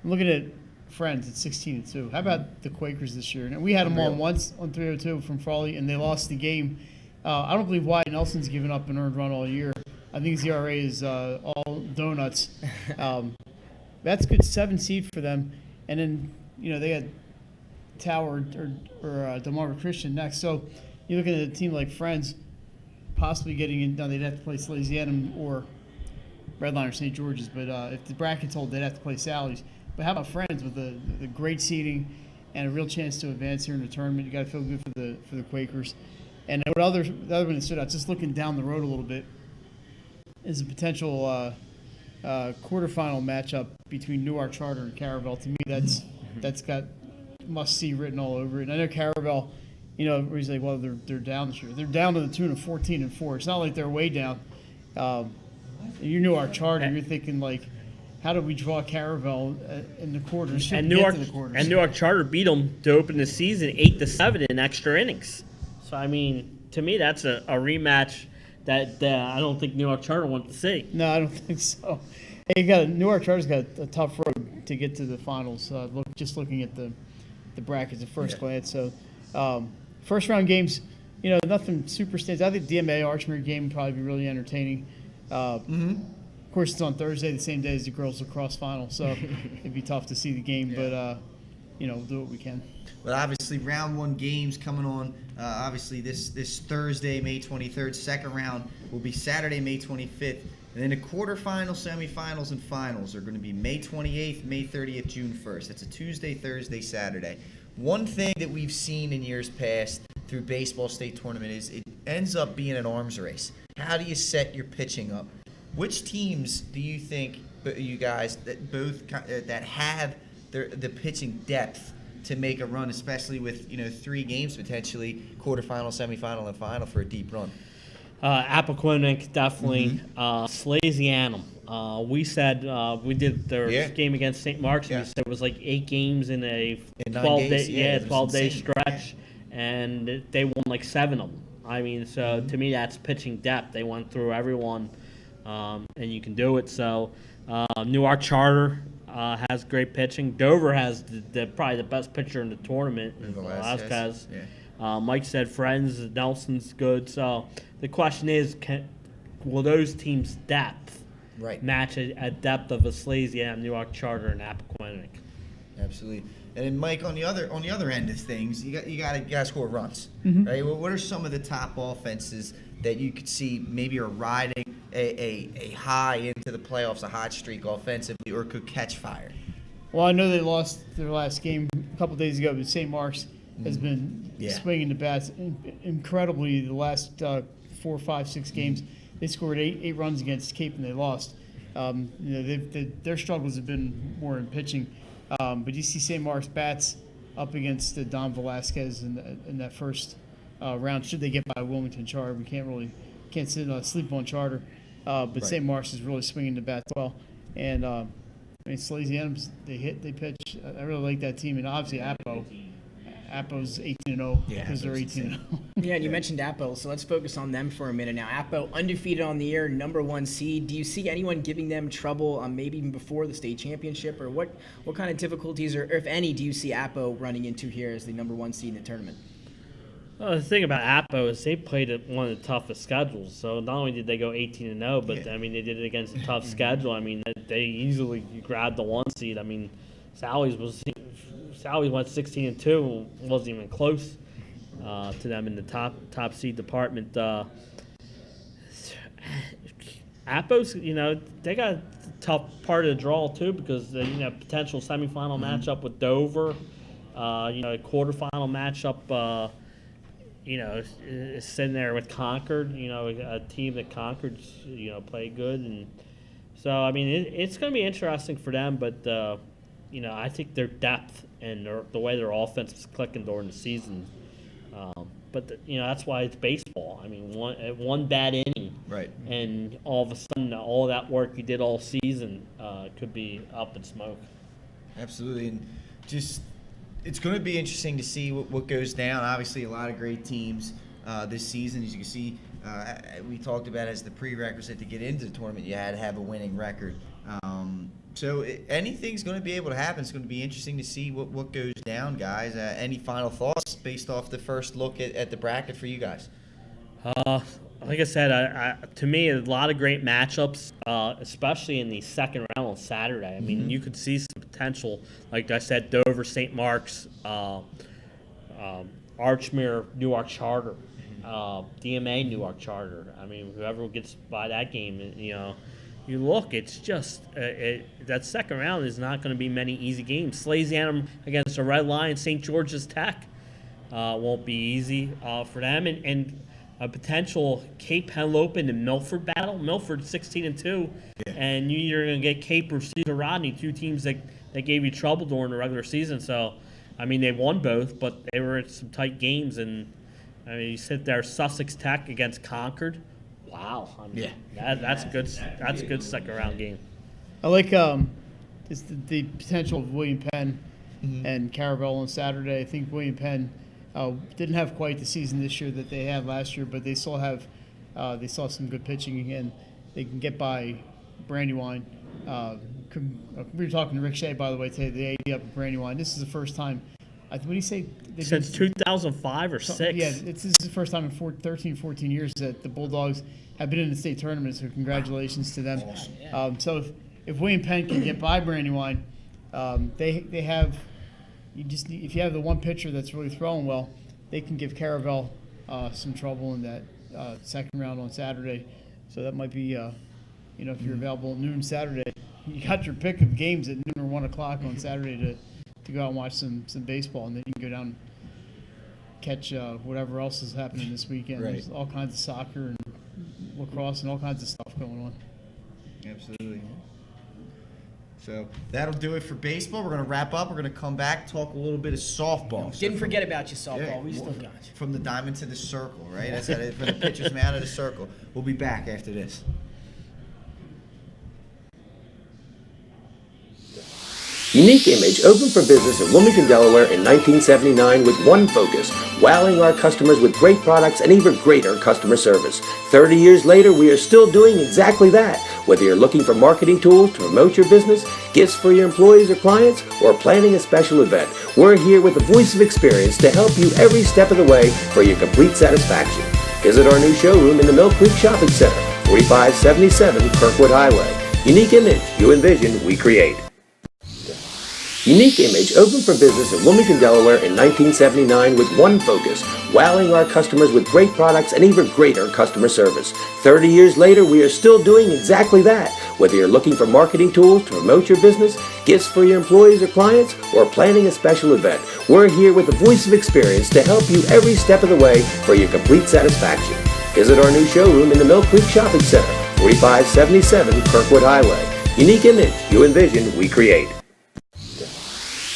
I'm looking at Friends at 16-2. How about the Quakers this year? And we had them on once on 302 from Frawley, and they lost the game. I don't believe Wyatt Nelson's given up an earned run all year. I think his ERA is all donuts. That's a good 7 seed for them. And then they had Tower or DeMarco Christian next. So you're looking at a team like Friends possibly getting in. Now they'd have to play Salesianum or Redline or St. George's, but if the bracket's hold, they'd have to play Sally's. But how about Friends with the great seeding and a real chance to advance here in the tournament? You got to feel good for the Quakers. And the other one that stood out, just looking down the road a little bit, is a potential quarterfinal matchup between Newark Charter and Caravel. To me, that's got must see written all over it. And I know Caravel, where he's like, well, they're down this year. They're down to the tune of 14-4. It's not like they're way down. You knew our charter. You're thinking like, how do we draw Caravel in the quarters? And Newark Charter beat them to open the season 8-7 in extra innings. So I mean, to me, that's a rematch that I don't think Newark Charter wants to see. No, I don't think so. Hey, Newark Charter's got a tough road to get to the finals. Just looking at the brackets at first glance. So first round games, nothing super stands. I think DMA Archmere game would probably be really entertaining. Of course, it's on Thursday, the same day as the girls lacrosse final, so it'd be tough to see the game, but we'll do what we can. Well, obviously, round 1 games coming on. Obviously, this Thursday, May 23rd. Second round will be Saturday, May 25th. And then the quarterfinals, semifinals, and finals are going to be May 28th, May 30th, June 1st. That's a Tuesday, Thursday, Saturday. One thing that we've seen in years past through baseball state tournament is it ends up being an arms race. How do you set your pitching up? Which teams do you think, you guys, that have the pitching depth to make a run, especially with 3 games potentially, quarterfinal, semifinal, and final for a deep run? Appoquinimink, definitely. Salesianum. We said we did their game against St. Mark's, and we said it was like 8 games in a 12-day stretch, and they won like 7 of them. I mean, so to me, that's pitching depth. They went through everyone, and you can do it. So Newark Charter has great pitching. Dover has probably the best pitcher in the tournament, Velasquez. Mike said Friends, Nelson's good. So the question is, will those teams' depth match a depth of a Salesianum, Newark Charter, and Appoquinimink? Absolutely. And then Mike, on the other end of things, you got to score runs, right? Well, what are some of the top offenses that you could see maybe are riding a high into the playoffs, a hot streak offensively, or could catch fire? Well, I know they lost their last game a couple days ago, but St. Mark's has been swinging the bats incredibly the last 4, 5, 6 games. They scored 8 runs against Cape and they lost. Their struggles have been more in pitching. But you see St. Mark's bats up against Don Velasquez in that first round. Should they get by Wilmington Charter, we can't sleep on Charter. but Right. St. Mark's is really swinging the bat well. And Slazy Adams, they pitch. I really like that team, and obviously Appo's 18-0 Yeah, because they're Appo's 18-0. Yeah, and you mentioned Appo, so let's focus on them for a minute now. Appo, undefeated on the year, number 1 seed. Do you see anyone giving them trouble, maybe even before the state championship, or what kind of difficulties, or if any, do you see Appo running into here as the number 1 seed in the tournament? Well, the thing about Appo is they played at one of the toughest schedules. So not only did they go 18-0, but Yeah. I mean they did it against a tough schedule. I mean they easily grabbed the 1 seed. I mean Sally's went 16-2, wasn't even close to them in the top seed department. Appo's, they got a tough part of the draw too because potential semifinal matchup with Dover, a quarterfinal matchup. Sitting there with Concord, a team that Concord's, played good. And so, I mean, it's going to be interesting for them, but, I think their depth and the way their offense is clicking during the season. That's why it's baseball. I mean, one bad inning. Right. And all of a sudden, all that work you did all season could be up in smoke. Absolutely. And just, it's going to be interesting to see what goes down. Obviously, a lot of great teams this season. As you can see, we talked about as the prerequisite to get into the tournament, you had to have a winning record. So anything's going to be able to happen. It's going to be interesting to see what goes down, guys. Any final thoughts based off the first look at the bracket for you guys? Like I said, to me, a lot of great matchups, especially in the second round on Saturday. I mean, you could see some potential. Like I said, Dover, St. Mark's, Archmere, Newark Charter, DMA, Newark Charter. I mean, whoever gets by that game, you look, it's just that second round is not going to be many easy games. Slazianum against the Red Lions, St. George's Tech won't be easy for them, and a potential Cape Henlopen and Milford battle. Milford 16-2, and you're going to get Cape or Cedar Rodney, two teams that gave you trouble during the regular season. So, I mean, they won both, but they were in some tight games. And I mean, you sit there, Sussex Tech against Concord. Wow, I mean, that's a good. That's a good second round game. I like the potential of William Penn and Caravel on Saturday. I think William Penn didn't have quite the season this year that they had last year, but they still have they saw some good pitching again. They can get by Brandywine. We were talking to Rick Shea, by the way, today, the AD up at Brandywine. This is the first time. What do you say? Since 2005 or 6. Yeah, this is the first time in 13, 14 years that the Bulldogs have been in the state tournament, so congratulations to them. Awesome. So if William Penn can get by Brandywine, they have if you have the one pitcher that's really throwing well, they can give Caravel some trouble in that second round on Saturday. So that might be, if you're available at noon Saturday, you got your pick of games at noon or 1 o'clock on Saturday to go out and watch some baseball, and then you can go down and catch whatever else is happening this weekend. Right. There's all kinds of soccer and lacrosse and all kinds of stuff going on. Absolutely. So that'll do it for baseball. We're going to wrap up. We're going to come back, talk a little bit of softball. So Didn't forget about you, softball. Yeah, We still got you. from the diamond to the circle, right? That's how from the pitcher's mound to the circle. We'll be back after this. Unique Image opened for business in Wilmington, Delaware in 1979 with one focus, wowing our customers with great products and even greater customer service. 30 years later, we are still doing exactly that. Whether you're looking for marketing tools to promote your business, gifts for your employees or clients, or planning a special event, we're here with the voice of experience to help you every step of the way for your complete satisfaction. Visit our new showroom in the Mill Creek Shopping Center, 4577 Kirkwood Highway. Unique Image, you envision, we create. Unique Image opened for business in Wilmington, Delaware in 1979 with one focus, wowing our customers with great products and even greater customer service. 30 years later, we are still doing exactly that. Whether you're looking for marketing tools to promote your business, gifts for your employees or clients, or planning a special event, we're here with the voice of experience to help you every step of the way for your complete satisfaction. Visit our new showroom in the Mill Creek Shopping Center, 4577 Kirkwood Highway. Unique Image, you envision, we create.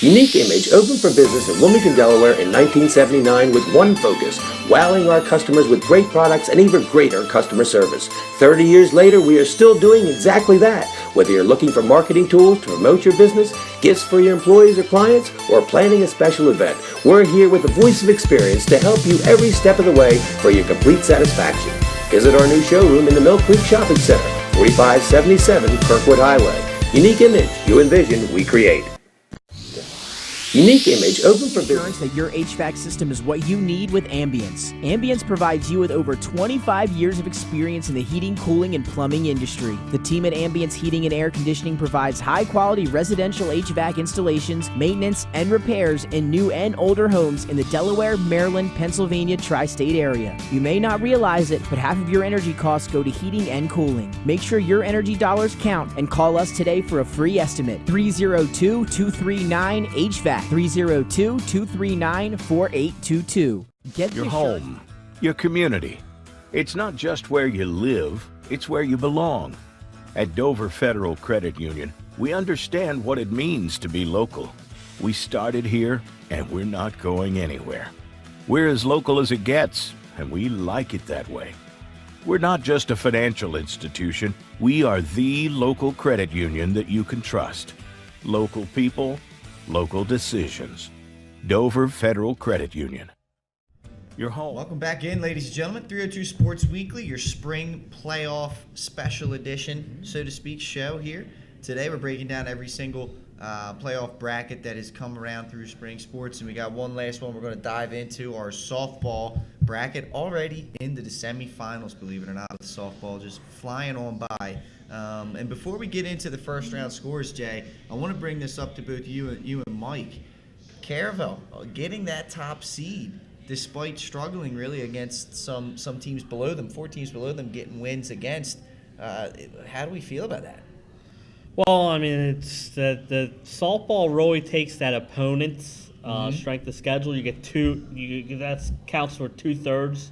Unique Image opened for business in Wilmington, Delaware in 1979 with one focus, wowing our customers with great products and even greater customer service. 30 years later, we are still doing exactly that. Whether you're looking for marketing tools to promote your business, gifts for your employees or clients, or planning a special event, we're here with the voice of experience to help you every step of the way for your complete satisfaction. Visit our new showroom in the Mill Creek Shopping Center, 4577 Kirkwood Highway. Unique Image, you envision, we create. Unique Image open for business. Assurance that your HVAC system is what you need with Ambience. Ambience provides you with over 25 years of experience in the heating, cooling, and plumbing industry. The team at Ambience Heating and Air Conditioning provides high-quality residential HVAC installations, maintenance, and repairs in new and older homes in the Delaware, Maryland, Pennsylvania tri-state area. You may not realize it, but half of your energy costs go to heating and cooling. Make sure your energy dollars count and call us today for a free estimate. 302-239-HVAC. 302-239-4822. Get Your the home, your community. It's not just where you live, it's where you belong. At Dover Federal Credit Union, we understand what it means to be local. We started here, and we're not going anywhere. We're as local as it gets, and we like it that way. We're not just a financial institution, we are the local credit union that you can trust. Local people, local decisions. Dover Federal Credit Union. Your home. Welcome back in, ladies and gentlemen. 302 Sports Weekly, your spring playoff special edition, so to speak, show here. Today we're breaking down every single playoff bracket that has come around through spring sports, and we got one last one we're going to dive into, our softball bracket, already into the semifinals, believe it or not, with softball just flying on by. And before we get into the first round scores, Jay, I want to bring this up to both you and Mike. Caravel getting that top seed despite struggling really against some teams below them, 4 teams below them getting wins against. How do we feel about that? Well, I mean, it's the softball really takes that opponent's strength of schedule. You get that counts for 2/3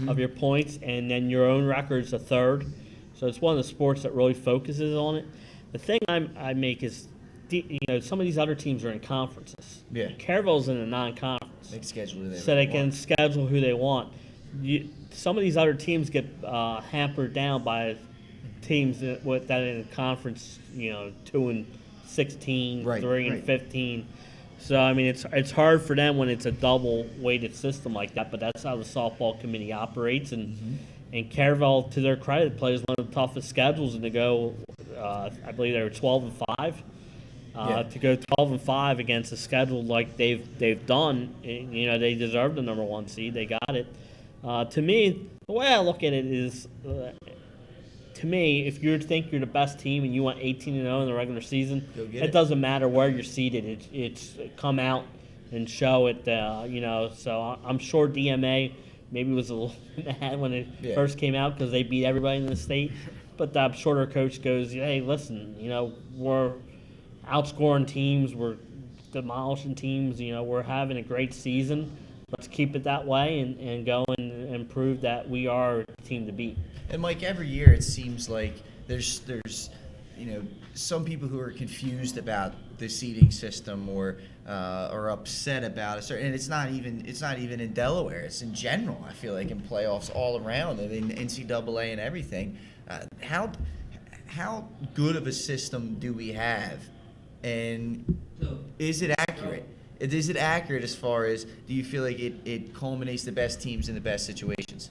of your points, and then your own record's a third. So it's one of the sports that really focuses on it. The thing I make is, some of these other teams are in conferences. Yeah. Caravel's in a non-conference. They can schedule who they So they want. can schedule who they want. Some of these other teams get hampered down by teams that in the conference, 2-16, Right, 3-15. So I mean, it's hard for them when it's a double weighted system like that. But that's how the softball committee operates, and Caravel, to their credit, plays one of the toughest schedules, and to go, I believe they were 12-5. To go 12-5 against a schedule like they've done, they deserve the number 1 seed. They got it. To me, the way I look at it is, if you think you're the best team and you want 18-0 in the regular season, it doesn't matter where you're seated. It's come out and show it. So I'm sure DMA maybe was a little mad when it first came out because they beat everybody in the state. But I'm sure their coach goes, hey, listen, we're outscoring teams, we're demolishing teams, we're having a great season. Let's keep it that way and go and prove that we are a team to beat. And Mike, every year it seems like there's some people who are confused about the seeding system or upset about it. And it's not even in Delaware. It's in general. I feel like in playoffs all around, in NCAA and everything. How good of a system do we have, and is it accurate? Is it accurate as far as, do you feel like it culminates the best teams in the best situations?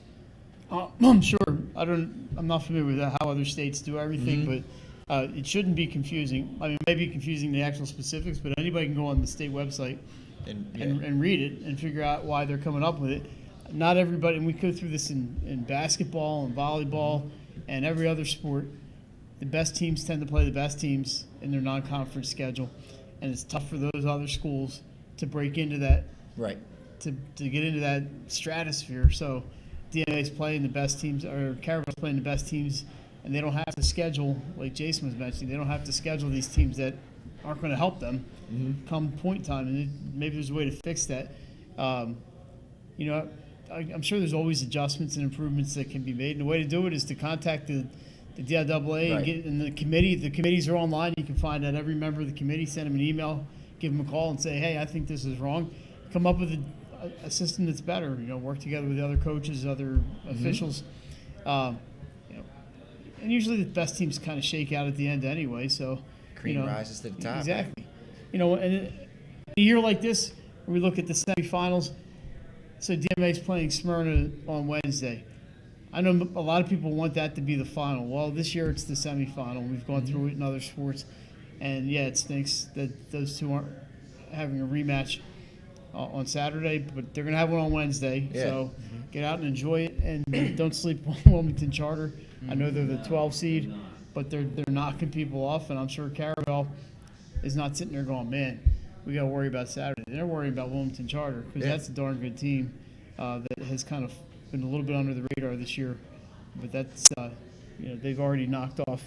I'm sure. I'm not familiar with how other states do everything, but it shouldn't be confusing. I mean, it may be confusing the actual specifics, but anybody can go on the state website and read it and figure out why they're coming up with it. Not everybody, and we go through this in basketball and volleyball and every other sport. The best teams tend to play the best teams in their non-conference schedule, and it's tough for those other schools to break into that, right? To get into that stratosphere. So DNA's playing the best teams, or Caravel's playing the best teams, and they don't have to schedule, like Jason was mentioning, they don't have to schedule these teams that aren't going to help them come point time. And maybe there's a way to fix that. I'm sure there's always adjustments and improvements that can be made. And the way to do it is to contact the DIAA and get in the committee. The committees are online. You can find out every member of the committee, send them an email, give them a call and say, hey, I think this is wrong. Come up with a system that's better. Work together with the other coaches, other officials. And usually the best teams kind of shake out at the end anyway. So Cream rises to the top. Exactly. And in a year like this, where we look at the semifinals, so DMA's playing Smyrna on Wednesday. I know a lot of people want that to be the final. Well, this year it's the semifinal. We've gone through it in other sports. And, yeah, it stinks that those two aren't having a rematch on Saturday, but they're going to have one on Wednesday. Yeah. So get out and enjoy it, and don't sleep on Wilmington Charter. I know they're the 12 seed, but they're knocking people off, and I'm sure Caravel is not sitting there going, man, we got to worry about Saturday. They're worrying about Wilmington Charter because that's a darn good team that has kind of been a little bit under the radar this year. But that's, they've already knocked off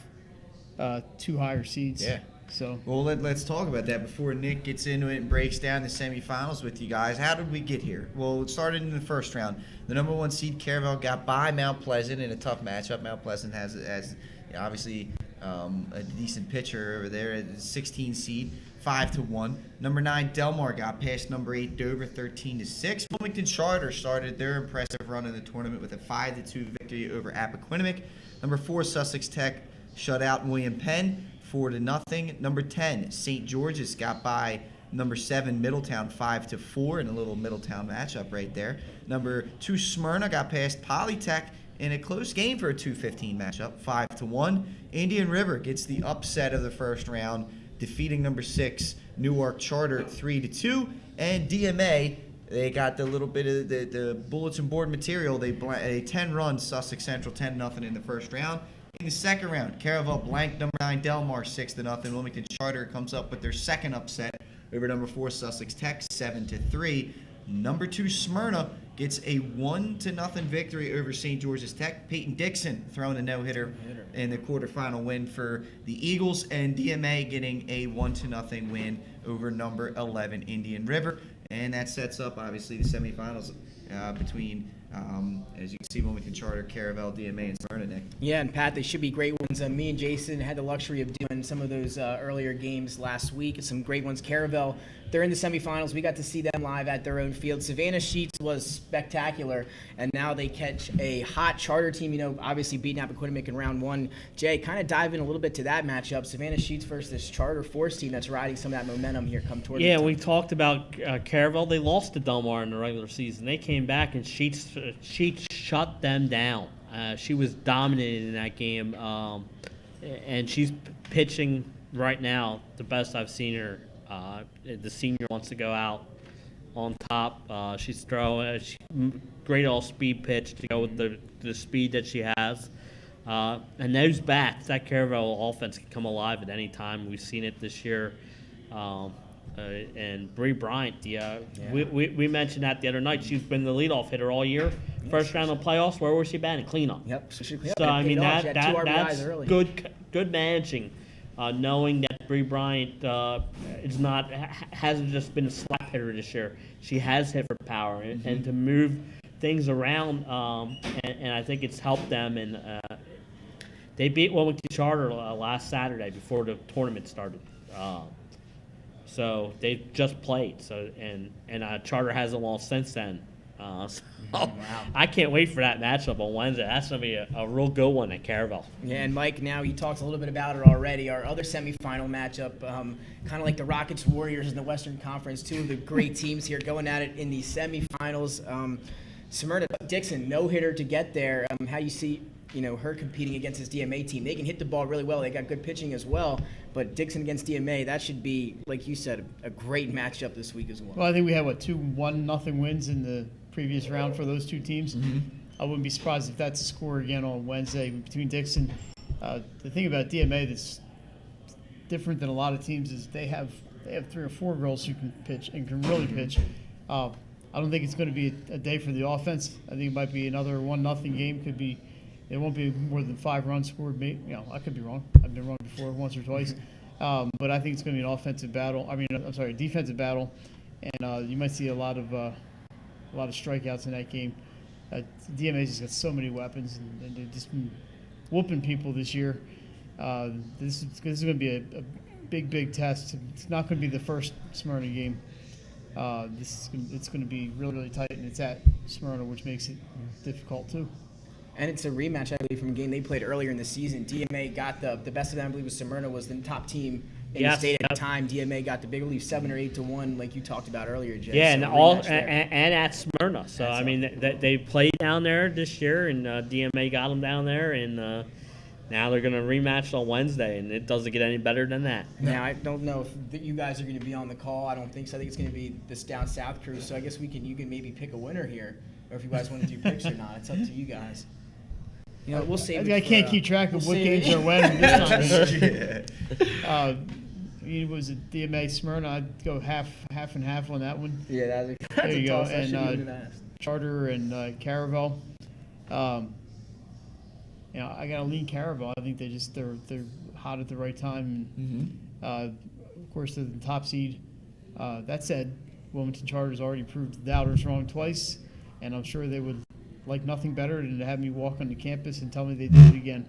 2 higher seeds. Yeah. So Well, let's talk about that before Nick gets into it and breaks down the semifinals with you guys. How did we get here? Well, it started in the first round. The number 1 seed, Caravel, got by Mount Pleasant in a tough matchup. Mount Pleasant has obviously a decent pitcher over there, a 16 seed, 5-1. Number 9, Delmar got past number 8, Dover, 13-6. Wilmington Charter started their impressive run in the tournament with a 5-2 victory over Appoquinimink. Number 4, Sussex Tech shut out William Penn, 4-0. Number 10, St. George's got by number 7, Middletown, 5-4 in a little Middletown matchup right there. Number 2, Smyrna got past Polytech in a close game for a 2-15 matchup, 5-1. Indian River gets the upset of the first round, defeating number 6, Newark Charter, 3-2. And DMA, they got the little bit of the bulletin board material. They 10-run Sussex Central, 10-0 in the first round. In the second round, Caravel blanked number 9, Delmar, 6-0. Wilmington Charter comes up with their second upset over number 4, Sussex Tech, 7-3. Number 2, Smyrna gets a 1-0 victory over St. George's Tech. Peyton Dixon throwing a no-hitter in the quarterfinal win for the Eagles, and DMA getting a 1-0 win over number 11, Indian River. And that sets up, obviously, the semifinals between, as you can see, Wilmington Charter, Caravel, DMA, and Smyrna, Nick. Yeah, and Pat, they should be great ones. Me and Jason had the luxury of doing some of those earlier games last week. Some great ones. Caravel, they're in the semifinals. We got to see them live at their own field. Savannah Sheets was spectacular, and now they catch a hot Charter team, obviously beating Appoquinimink in round 1. Jay, kind of dive in a little bit to that matchup. Savannah Sheets versus this Charter Force team that's riding some of that momentum here come toward Yeah, the we talked about Caravel. They lost to Delmar in the regular season. They came back, and Sheets shut them down. She was dominating in that game, and she's pitching right now the best I've seen her. The senior wants to go out on top. She's throwing great all-speed pitch to go with the speed that she has. And those bats, that Caravel offense can come alive at any time. We've seen it this year. And Bree Bryant, we mentioned that the other night. She's been the leadoff hitter all year. First round of playoffs, where was she batting? Cleanup. Yep. So I mean that's good managing, knowing that Bree Bryant hasn't just been a slap hitter this year. She has hit for power and to move things around, and I think it's helped them. And they beat Wilmington Charter last Saturday before the tournament started. So they just played. So and Charter hasn't lost since then. Wow. I can't wait for that matchup on Wednesday. That's going to be a real good one at Caravel. Yeah, and Mike, now you talked a little bit about it already. Our other semifinal matchup, kind of like the Rockets Warriors in the Western Conference, two of the great teams here going at it in the semifinals. Smyrna Dixon, no-hitter to get there. How you see her competing against this DMA team? They can hit the ball really well. They got good pitching as well. But Dixon against DMA, that should be, like you said, a great matchup this week as well. Well, I think we had, 2 1-0 wins in the previous round for those two teams. Mm-hmm. I wouldn't be surprised if that's a score again on Wednesday between Dixon. The thing about DMA that's different than a lot of teams is they have 3 or 4 girls who can pitch and can really pitch. I don't think it's going to be a day for the offense. I think it might be another 1-0 game. Could be. It won't be more than 5 runs scored. I could be wrong. I've been wrong before once or twice. But I think it's going to be an offensive battle. A defensive battle, and you might see a lot of strikeouts in that game. DMA's just got so many weapons, and they've just been whooping people this year. This is going to be a big test. It's not going to be the first Smyrna game. It's going to be really tight, and it's at Smyrna, which makes it difficult too. And it's a rematch, I believe, from a game they played earlier in the season. DMA got the best of them. I believe was Smyrna was the top team in the state at the time. DMA got the big, I believe, 7 or 8 to 1, like you talked about earlier, Jay. Yeah, so and at Smyrna. So I mean, they played down there this year, and DMA got them down there, and now they're going to rematch on Wednesday, and it doesn't get any better than that. Now I don't know if you guys are going to be on the call. I don't think so. I think it's going to be this down south crew. So I guess you can maybe pick a winner here, or if you guys want to do picks or not, it's up to you guys. You know, we'll save it. I can't keep track of what games are when. It was a DMA Smyrna. I'd go half and half on that one. Yeah, that's there you go. Toss. And Charter and Caravel. I got to lean Caravel. I think they're hot at the right time. And, of course, they're the top seed. That said, Wilmington Charter's already proved the doubters wrong twice, and I'm sure they would like nothing better than to have me walk on the campus and tell me they did it again.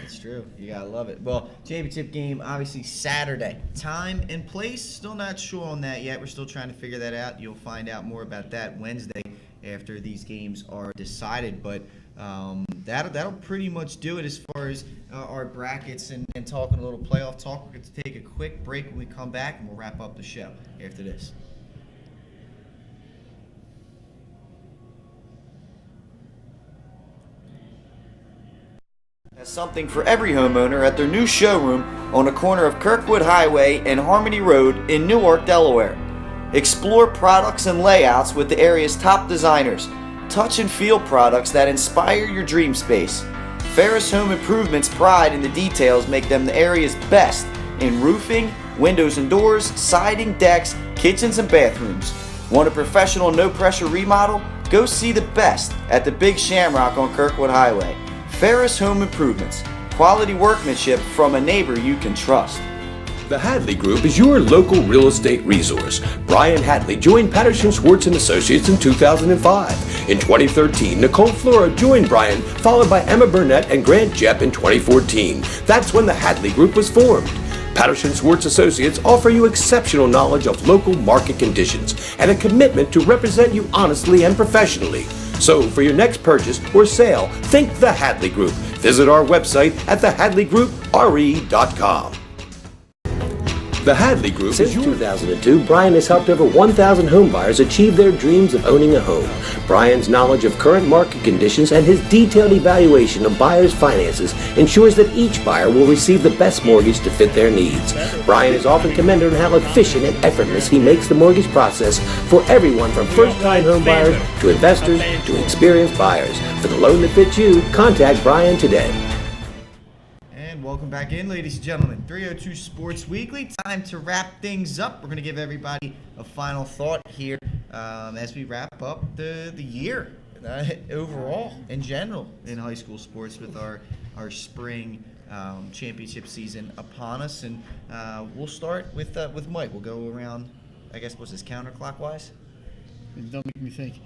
That's true. You gotta love it. Well, championship game obviously Saturday. Time and place, still not sure on that yet. We're still trying to figure that out. You'll find out more about that Wednesday after these games are decided. But that'll pretty much do it as far as our brackets and talking a little playoff talk. We're going to take a quick break when we come back, and we'll wrap up the show after this. Has something for every homeowner at their new showroom on the corner of Kirkwood Highway and Harmony Road in Newark, Delaware. Explore products and layouts with the area's top designers. Touch and feel products that inspire your dream space. Ferris Home Improvement's pride in the details make them the area's best in roofing, windows and doors, siding, decks, kitchens, and bathrooms. Want a professional no-pressure remodel? Go see the best at the Big Shamrock on Kirkwood Highway. Ferris Home Improvements. Quality workmanship from a neighbor you can trust. The Hadley Group is your local real estate resource. Brian Hadley joined Patterson Schwartz & Associates in 2005. In 2013, Nicole Flora joined Brian, followed by Emma Burnett and Grant Jepp in 2014. That's when the Hadley Group was formed. Patterson Schwartz Associates offer you exceptional knowledge of local market conditions and a commitment to represent you honestly and professionally. So for your next purchase or sale, think the Hadley Group. Visit our website at thehadleygroupre.com. The Hadley Group. Since 2002, Brian has helped over 1,000 homebuyers achieve their dreams of owning a home. Brian's knowledge of current market conditions and his detailed evaluation of buyers' finances ensures that each buyer will receive the best mortgage to fit their needs. Brian is often commended on how efficient and effortless he makes the mortgage process for everyone from first-time homebuyers to investors to experienced buyers. For the loan that fits you, contact Brian today. Welcome back in, ladies and gentlemen. 302 Sports Weekly. Time to wrap things up. We're going to give everybody a final thought here as we wrap up the year overall in general in high school sports with our spring championship season upon us. And we'll start with Mike. We'll go around, I guess, what's this, counterclockwise? Don't make me think.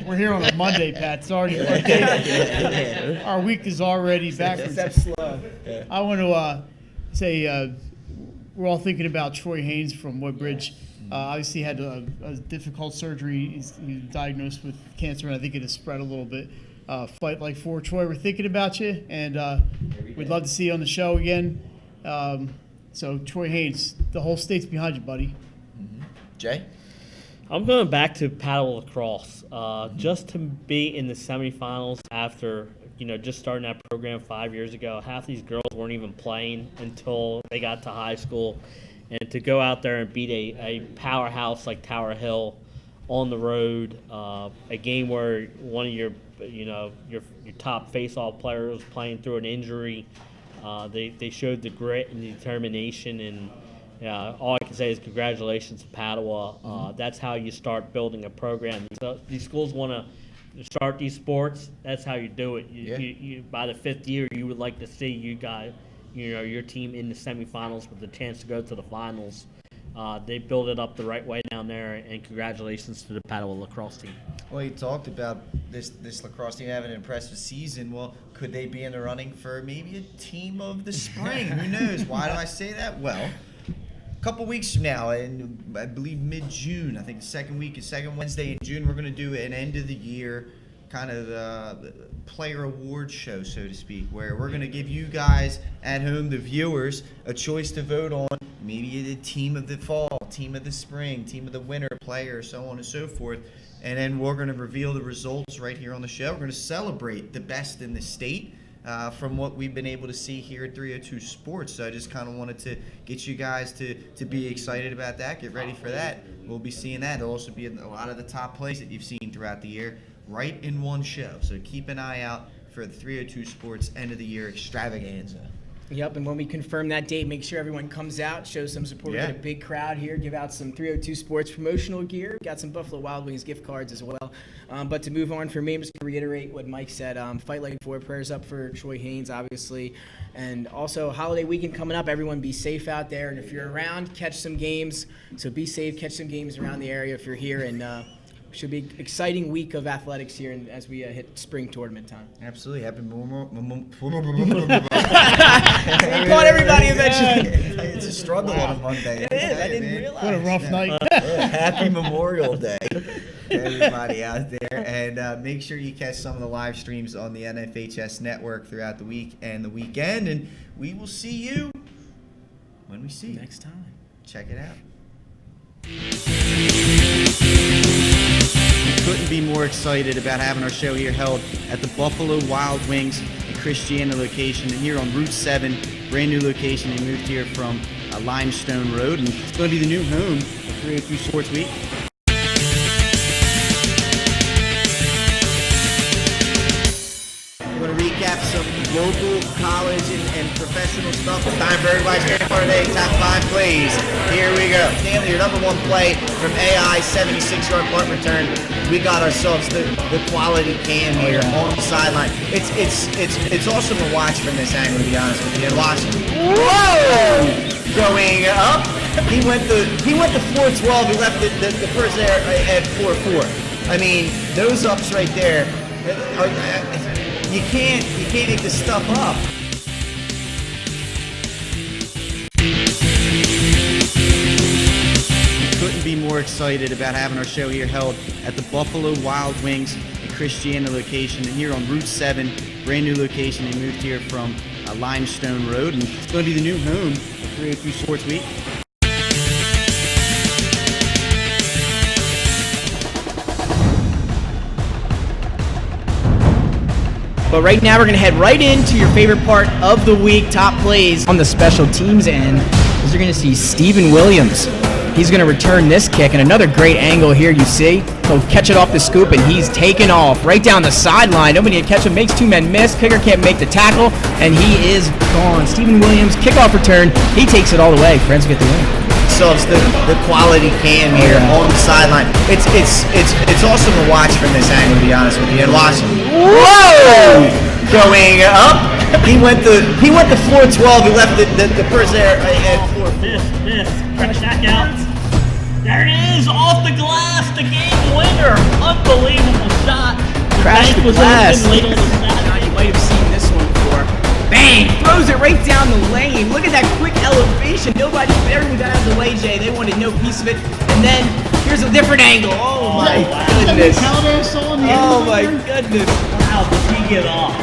We're here on a Monday, Pat. Sorry. Our week is already backwards. Step slow. I want to say we're all thinking about Troy Haynes from Woodbridge. Obviously had a difficult surgery. He's diagnosed with cancer, and I think it has spread a little bit. Fight like for Troy. We're thinking about you, and we'd love to see you on the show again. So Troy Haynes, the whole state's behind you, buddy. Mm-hmm. Jay? I'm going back to paddle lacrosse. Just to be in the semifinals after, just starting that program 5 years ago. Half these girls weren't even playing until they got to high school. And to go out there and beat a powerhouse like Tower Hill on the road, a game where one of your top face-off players was playing through an injury. They showed the grit and determination, and all I can say is congratulations to Padua. That's how you start building a program. So these schools want to start these sports. That's how you do it. You by the 5th year, you would like to see you guys, your team in the semifinals with the chance to go to the finals. they built it up the right way down there, and congratulations to the paddle lacrosse team. Well, you talked about this lacrosse team having an impressive season. Well, could they be in the running for maybe a team of the spring? Who knows? Why do I say that? Well, a couple weeks from now, in I believe mid-June, I think the second Wednesday in June, we're going to do an end-of-the-year kind of player award show, so to speak, where we're going to give you guys at home, the viewers, a choice to vote on maybe the team of the fall, team of the spring, team of the winter, player, so on and so forth. And then we're going to reveal the results right here on the show. We're going to celebrate the best in the state from what we've been able to see here at 302 Sports. So I just kind of wanted to get you guys to be excited about that. Get ready for that. We'll be seeing that. There'll also be a lot of the top plays that you've seen throughout the year right in one show. So keep an eye out for the 302 Sports end of the year extravaganza. Yep, and when we confirm that date, make sure everyone comes out, show some support. Yeah. We get a big crowd here, give out some 302 Sports promotional gear. Got some Buffalo Wild Wings gift cards as well. But to move on for me, I'm just going to reiterate what Mike said. Fight Like 4, prayers up for Troy Haynes, obviously. And also, holiday weekend coming up. Everyone be safe out there. And if you're around, catch some games. So be safe, catch some games around the area if you're here. And should be an exciting week of athletics here as we hit spring tournament time. Absolutely. Happy We caught everybody eventually. It's a struggle on a Monday. It is. I Hey, didn't man. realize. What a rough night. Happy Memorial Day to everybody out there. And make sure you catch some of the live streams on the NFHS network throughout the week and the weekend. And we will see you when we see you. Next time. Check it out. Couldn't be more excited about having our show here held at the Buffalo Wild Wings and Christiana location here on Route 7, brand new location. They moved here from Limestone Road, and it's going to be the new home of 302 Sports Week. I'm going to recap some local, college, and professional stuff. It's time for everybody's favorite part of the day, top 5 plays. Here we go. Stanley, your number 1 play from AI, 76-yard punt return. We got ourselves the quality cam here on the sideline. It's awesome to watch from this angle, to be honest with you. And watch. Whoa! Going up. He went the 4-12. He left the person there at 4-4. I mean, those ups right there. You can't make this stuff up. Couldn't be more excited about having our show here held at the Buffalo Wild Wings and Christiana location here on Route 7, brand new location. They moved here from Limestone Road, and it's going to be the new home of 302 Sports Week. But right now we're going to head right into your favorite part of the week, top plays on the special teams end. As you're going to see Steven Williams. He's going to return this kick, and another great angle here you see. He'll catch it off the scoop, and he's taken off right down the sideline. Nobody can catch him, makes 2 men miss. Kicker can't make the tackle, and he is gone. Steven Williams, kickoff return. He takes it all the way. Friends get the win. So it's the quality cam here on the sideline. It's awesome to watch from this angle, to be honest with you. And watch. Whoa! Going up. He went the 4-12. He left the person there at 4-4. Miss. Catch that out. There it is, off the glass, the game winner. Unbelievable shot. Crashed the was glass. open late on the Saturday. Now you might have seen this one before. Bang! Throws it right down the lane. Look at that quick elevation. Everyone got out of the way, Jay. They wanted no piece of it. And then here's a different angle. Oh my goodness. Oh my goodness. How did he get off?